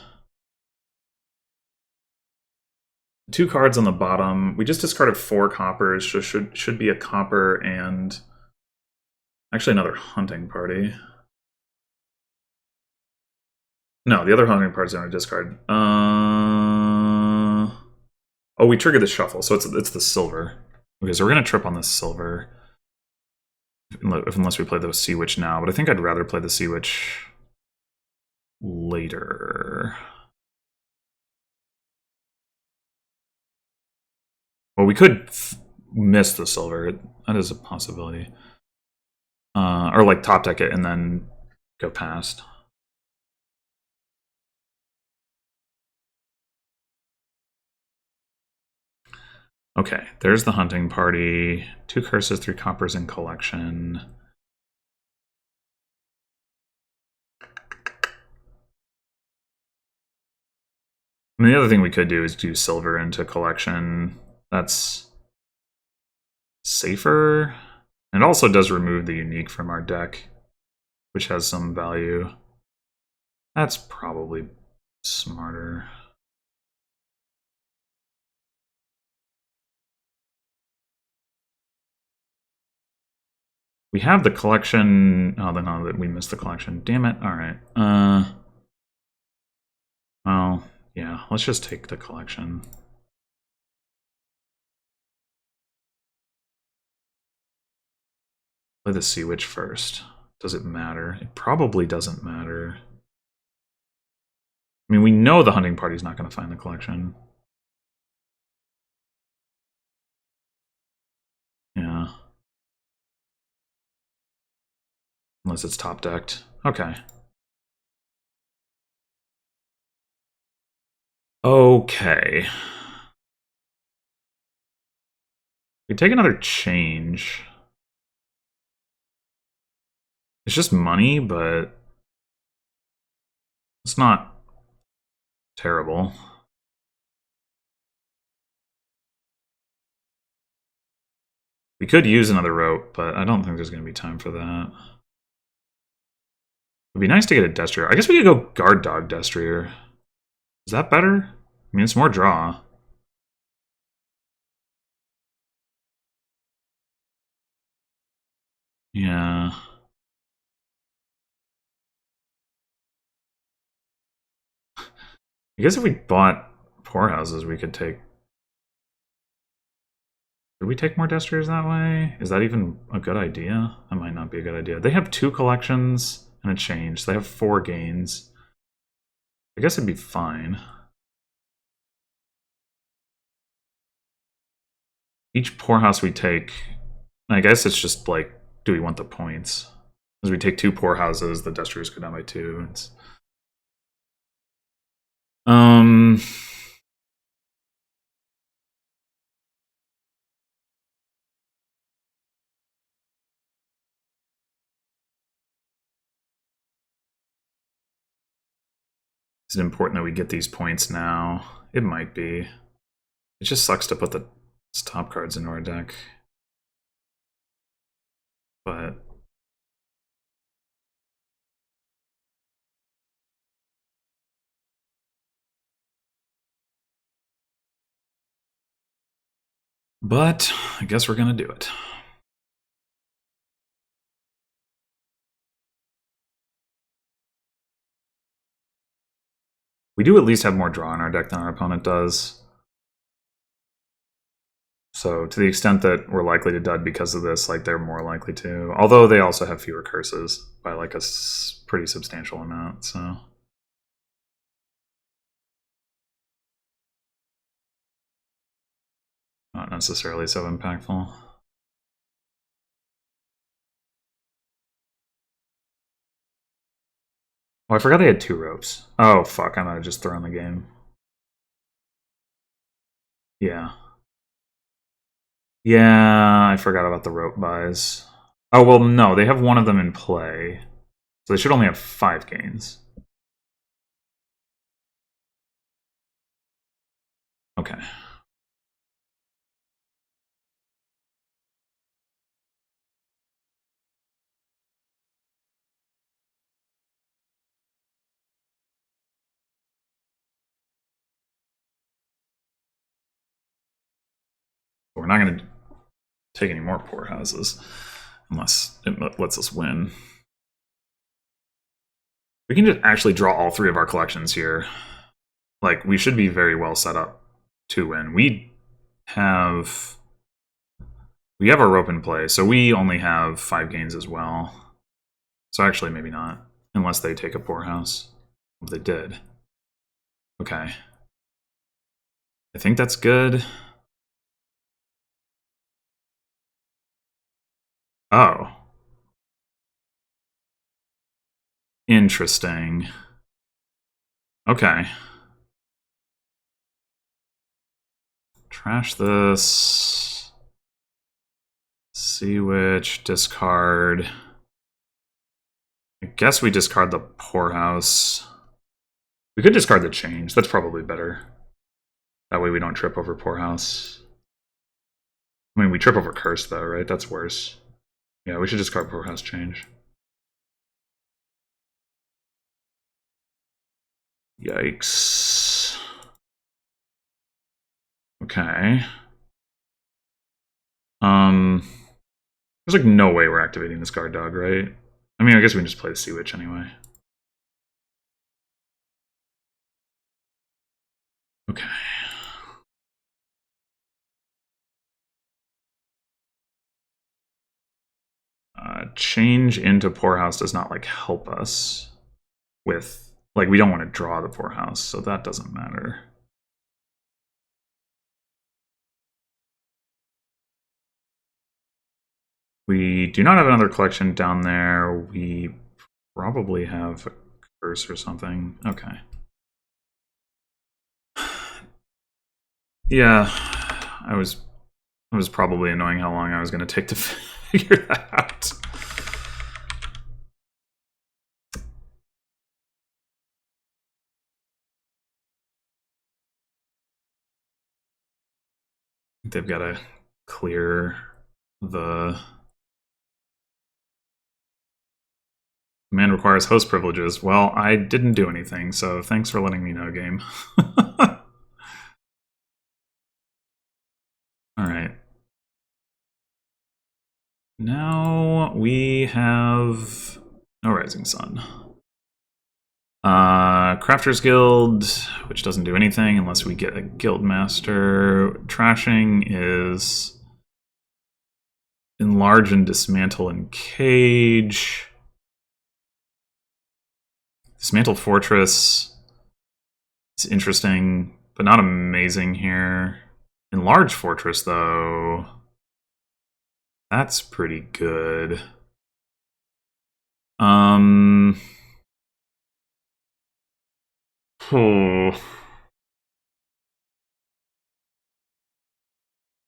2 cards on the bottom. We just discarded 4 coppers, so should be a copper and actually another hunting party. No, the other hunting parties are on a discard. Oh, we triggered the shuffle, so it's the silver. Okay, so we're gonna trip on the silver. Unless we play the Sea Witch now, but I think I'd rather play the Sea Witch later. Well, we could miss the silver. That is a possibility. Or like top deck it and then go past. Okay, there's the hunting party. 2 curses, 3 coppers in collection. I mean, the other thing we could do is do silver into collection. That's safer. It also does remove the unique from our deck, which has some value. That's probably smarter. We have the collection. Oh, no, that we missed the collection. Damn it. All right. Well, yeah. Let's just take the collection. Play the Sea Witch first. Does it matter? It probably doesn't matter. I mean, we know the hunting party's not going to find the collection. Yeah. Unless it's top decked. Okay. Okay. We take another change. It's just money, but it's not terrible. We could use another rope, but I don't think there's going to be time for that. It'd be nice to get a Destrier. I guess we could go Guard Dog Destrier. Is that better? I mean, it's more draw. Yeah. I guess if we bought poorhouses, we could take... Did we take more Destriers that way? Is that even a good idea? That might not be a good idea. They have 2 collections and a change. So they have 4 gains. I guess it'd be fine. Each poorhouse we take... I guess it's just like, do we want the points? As we take 2 poorhouses, the Destriers go down by 2. It's... Is it important that we get these points now? It might be. It just sucks to put the top cards into our deck. But I guess we're gonna do it. We do at least have more draw in our deck than our opponent does. So to the extent that we're likely to dud because of this, like they're more likely to. Although they also have fewer curses by like a pretty substantial amount, so. Not necessarily so impactful. Oh, I forgot they had 2 ropes. Oh, fuck, I might have just thrown the game. Yeah. Yeah, I forgot about the rope buys. Oh, well, no, they have 1 of them in play. So they should only have 5 gains. Okay. We're not going to take any more poorhouses unless it lets us win. We can just actually draw all 3 of our collections here. Like, we should be very well set up to win. We have our rope in play, so we only have 5 gains as well. So actually, maybe not, unless they take a poorhouse. If they did. Okay. I think that's good. Oh. Interesting. Okay. Trash this. Sea Witch, discard. I guess we discard the poorhouse. We could discard the change. That's probably better. That way we don't trip over poorhouse. I mean, we trip over curse though, right? That's worse. Yeah, we should discard poorhouse change. Yikes. Okay. There's like no way we're activating this guard dog, right? I mean, I guess we can just play the Sea Witch anyway. Okay. Change into poorhouse does not like help us with, like, we don't want to draw the poorhouse, so that doesn't matter. We do not have another collection down there. We probably have a curse or something. Okay. Yeah, I was probably annoying how long I was going to take to figure that out. They've got to clear the... Command requires host privileges. Well, I didn't do anything, so thanks for letting me know, game. Alright. Now we have no Rising Sun. Crafters Guild, which doesn't do anything unless we get a guild master. Trashing is enlarge and dismantle and cage. Dismantle Fortress is interesting, but not amazing here. Enlarge Fortress, though, that's pretty good. Oh.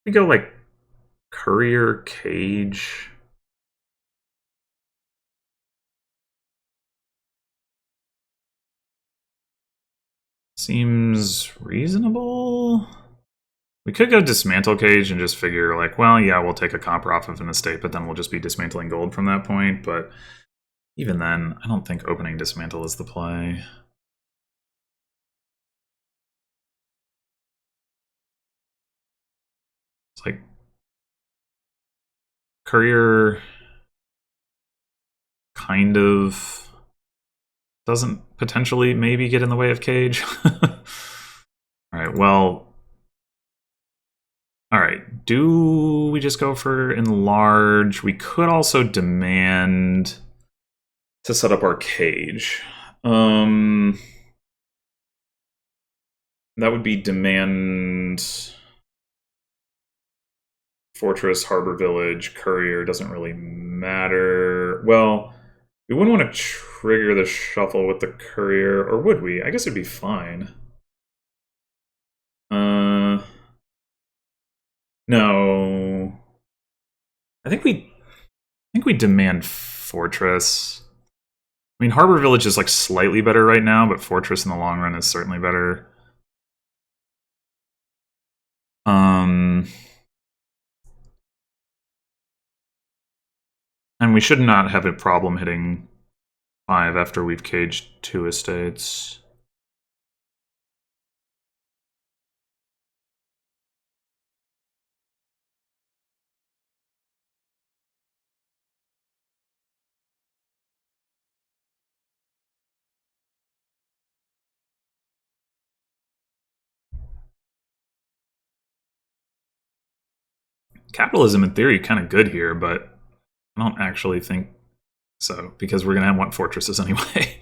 We go like Courier Cage. Seems reasonable. We could go dismantle cage and just figure like, well, yeah, we'll take a copper off of an estate, but then we'll just be dismantling gold from that point. But even then, I don't think opening dismantle is the play. It's like courier kind of doesn't potentially maybe get in the way of cage. Alright, well... Alright, do we just go for enlarge? We could also demand to set up our cage. That would be demand... Fortress, Harbor Village, Courier, doesn't really matter. Well, we wouldn't want to trigger the shuffle with the Courier, or would we? I guess it'd be fine. No. I think we demand Fortress. I mean, Harbor Village is like slightly better right now, but Fortress in the long run is certainly better. And we should not have a problem hitting 5 after we've caged 2 estates. Capitalism in theory kind of good here, but I don't actually think so, because we're going to want fortresses anyway.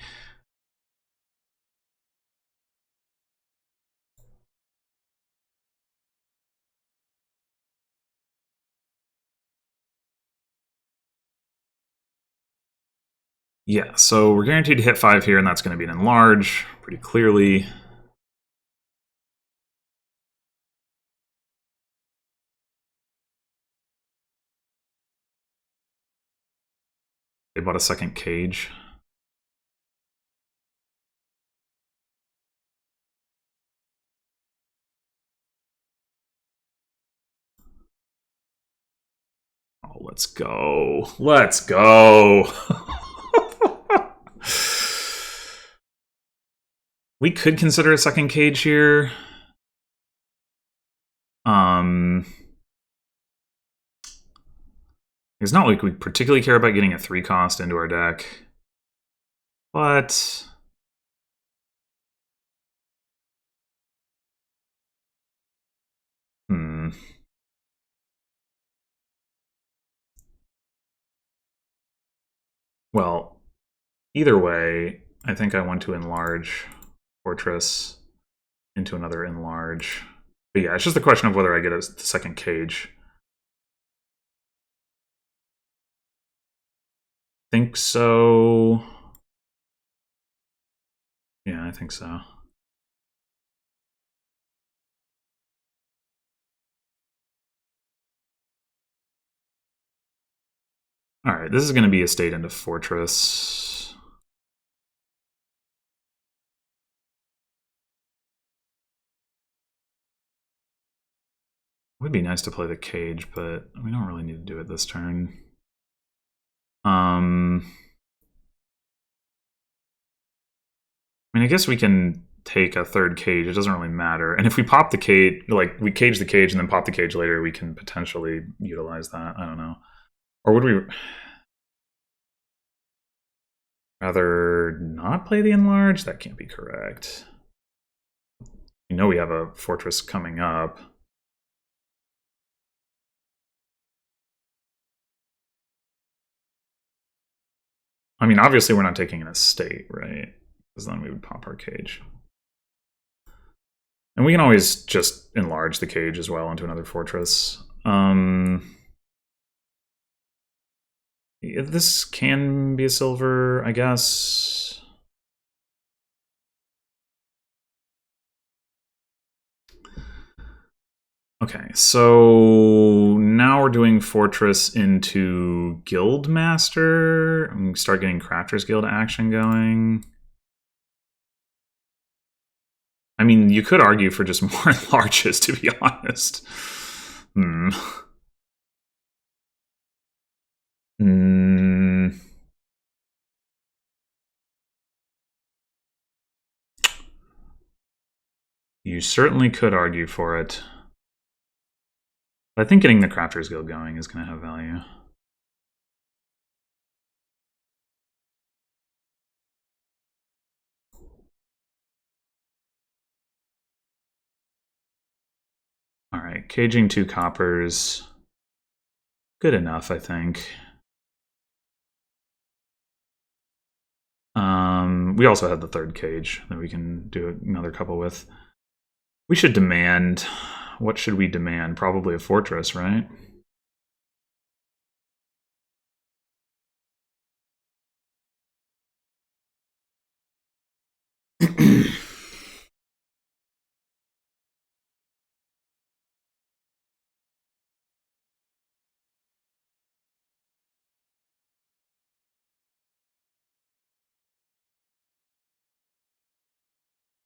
Yeah, so we're guaranteed to hit 5 here, and that's going to be an enlarge, pretty clearly. They bought a second cage. Oh, let's go. Let's go. We could consider a second cage here. It's not like we particularly care about getting a 3 cost into our deck. But... Well, either way, I think I want to enlarge Fortress into another enlarge. But yeah, it's just a question of whether I get a second cage. Think so. Yeah, I think so. Alright, this is going to be estate into Fortress. It would be nice to play the cage, but we don't really need to do it this turn. I mean, I guess we can take a third cage. It doesn't really matter. And if we pop the cage, like, we cage the cage and then pop the cage later, we can potentially utilize that. I don't know. Or would we rather not play the enlarge? That can't be correct. You know we have a fortress coming up. I mean, obviously we're not taking an estate, right? Because then we would pop our cage. And we can always just enlarge the cage as well into another fortress. This can be a silver, I guess. Okay, so now we're doing Fortress into Guildmaster. And we start getting Crafters Guild action going. I mean, you could argue for just more enlarges, to be honest. You certainly could argue for it. But I think getting the Crafter's Guild going is going to have value. All right, caging 2 coppers. Good enough, I think. We also have the 3rd cage that we can do another couple with. We should demand... What should we demand? Probably a fortress, right?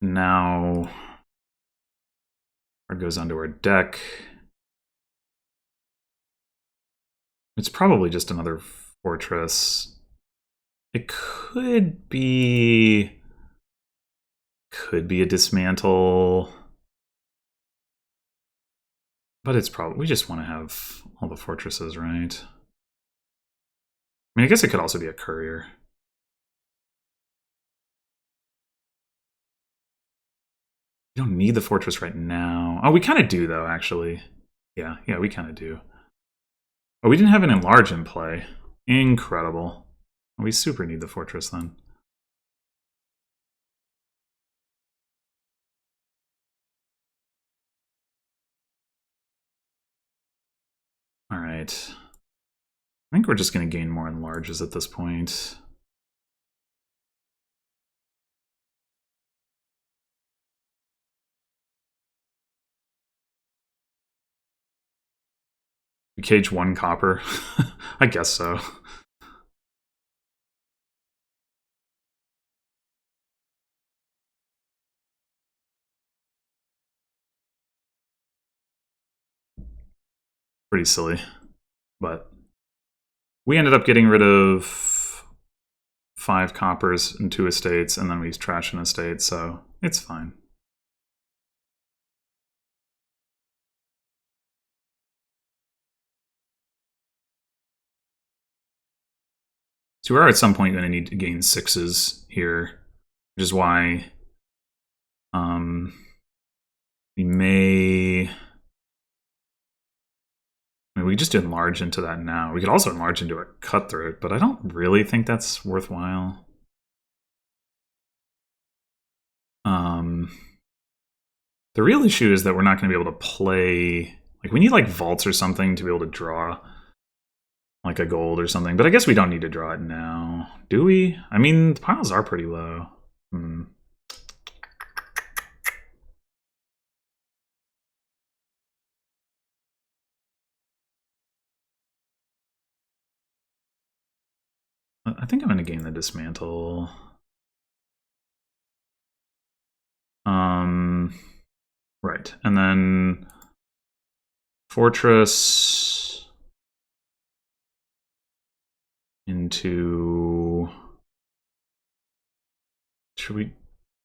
Now, it goes onto our deck. It's probably just another fortress. It could be a dismantle, but it's probably, we just want to have all the fortresses, right? I mean, I guess it could also be a courier. We don't need the fortress right now. Oh, we kind of do, though, actually. Yeah, we kind of do. Oh, we didn't have an enlarge in play. Incredible. We super need the fortress, then. All right. I think we're just going to gain more enlarges at this point. We cage 1 copper. I guess so. Pretty silly. But we ended up getting rid of 5 coppers and 2 estates, and then we trash an estate, so it's fine. So we're at some point going to need to gain 6s here, which is why we may... I mean, we just enlarge into that now. We could also enlarge into a cutthroat, but I don't really think that's worthwhile. The real issue is that we're not going to be able to play... Like, we need, like, vaults or something to be able to draw, like, a gold or something. But I guess we don't need to draw it now. Do we? I mean, the piles are pretty low. I think I'm going to gain the dismantle. Right. And then fortress into... Should we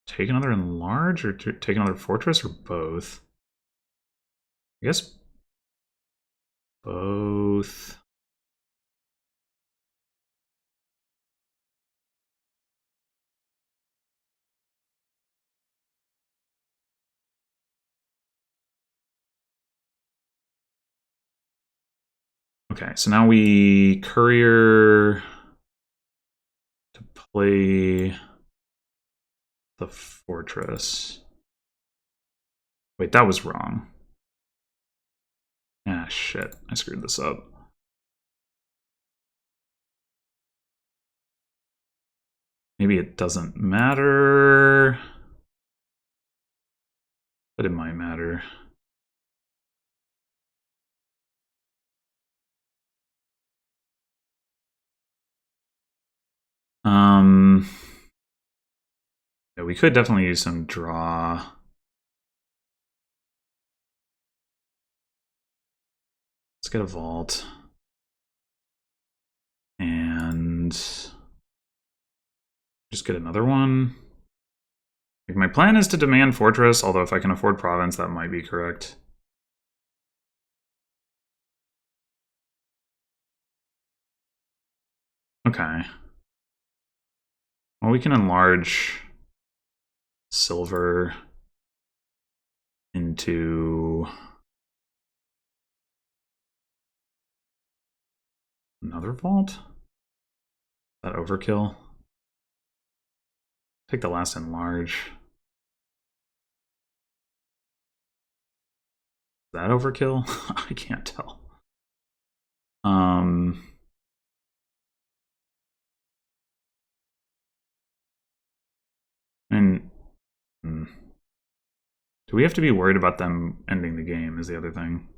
take another enlarge or take another fortress or both? I guess both. Okay, so now we courier to play the fortress. Wait, that was wrong. Ah, shit. I screwed this up. Maybe it doesn't matter. But it might matter. Yeah, we could definitely use some draw. Let's get a vault. And just get another one. Like, my plan is to demand Fortress, although if I can afford Province, that might be correct. Okay. Well, we can enlarge silver into another vault? Is that overkill? Take the last enlarge. Is that overkill? I can't tell. And do we have to be worried about them ending the game is the other thing.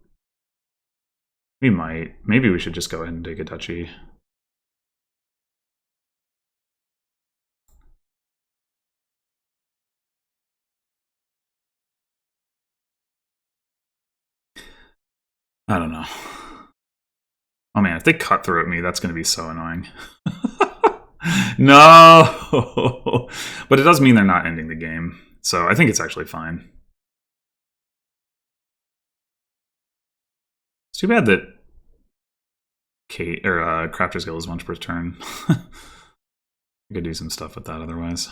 We might. Maybe we should just go ahead and take a duchy. I don't know. Oh man, if they cut through at me, that's going to be so annoying. No! But it does mean they're not ending the game. So I think it's actually fine. It's too bad that Crafter's Guild is once per turn. I could do some stuff with that otherwise.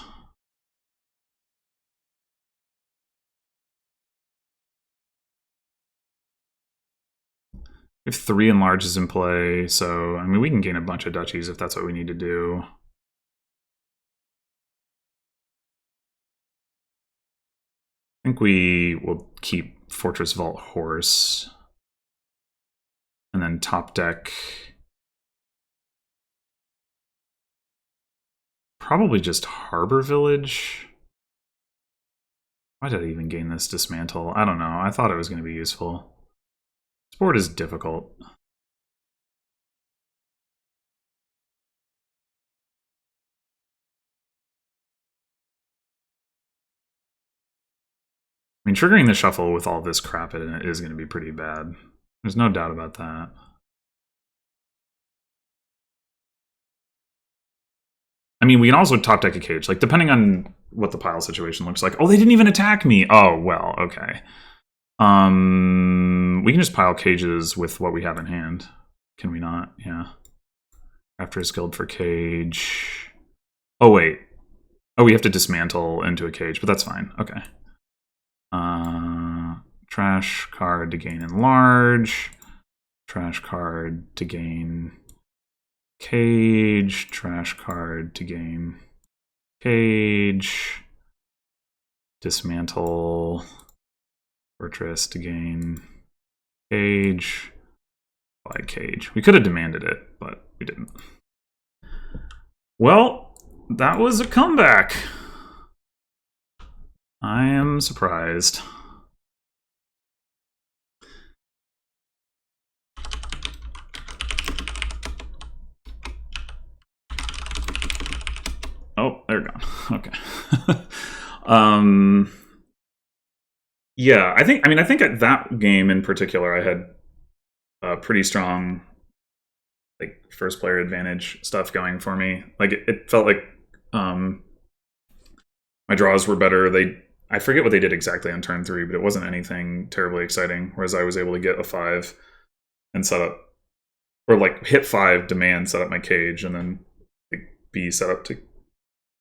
We have 3 enlarges in play, so I mean we can gain a bunch of duchies if that's what we need to do. I think we will keep Fortress Vault Horse. And then top deck. Probably just Harbor Village. Why did I even gain this Dismantle? I don't know. I thought it was going to be useful. This board is difficult. I mean, triggering the shuffle with all this crap in it is going to be pretty bad. There's no doubt about that. I mean, we can also top deck a cage, like depending on what the pile situation looks like. Oh, they didn't even attack me. Oh, well, okay. We can just pile cages with what we have in hand. Can we not? Yeah. After his guild for cage. Oh, wait. Oh, we have to dismantle into a cage, but that's fine. Okay. Trash card to gain enlarge. Trash card to gain cage. Trash card to gain cage. Dismantle fortress to gain cage. By cage. We could have demanded it, but we didn't. Well, that was a comeback. I am surprised. Oh, they're gone. Okay. Yeah, I think at that game in particular, I had pretty strong, like, first player advantage stuff going for me. Like, it felt like my draws were better. I forget what they did exactly on turn 3, but it wasn't anything terribly exciting. Whereas I was able to get a 5 and set up, or like hit 5, demand, set up my cage, and then like, be set up to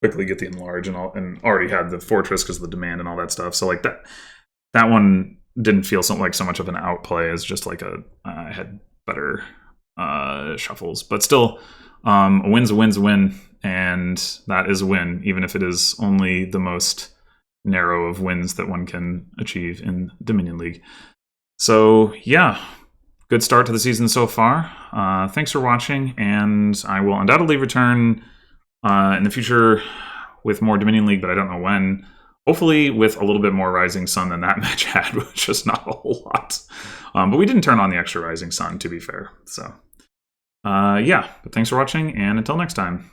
quickly get the enlarge and all, and already had the fortress because of the demand and all that stuff. So like that one didn't feel so much of an outplay as just like I had better shuffles, but still a win's a win, and that is a win, even if it is only the most narrow of wins that one can achieve in Dominion League. So yeah, good start to the season so far. Thanks for watching, and I will undoubtedly return in the future with more Dominion League, but I don't know when. Hopefully with a little bit more Rising Sun than that match had, which is not a whole lot. But we didn't turn on the extra Rising Sun, to be fair. So yeah, but thanks for watching, and until next time.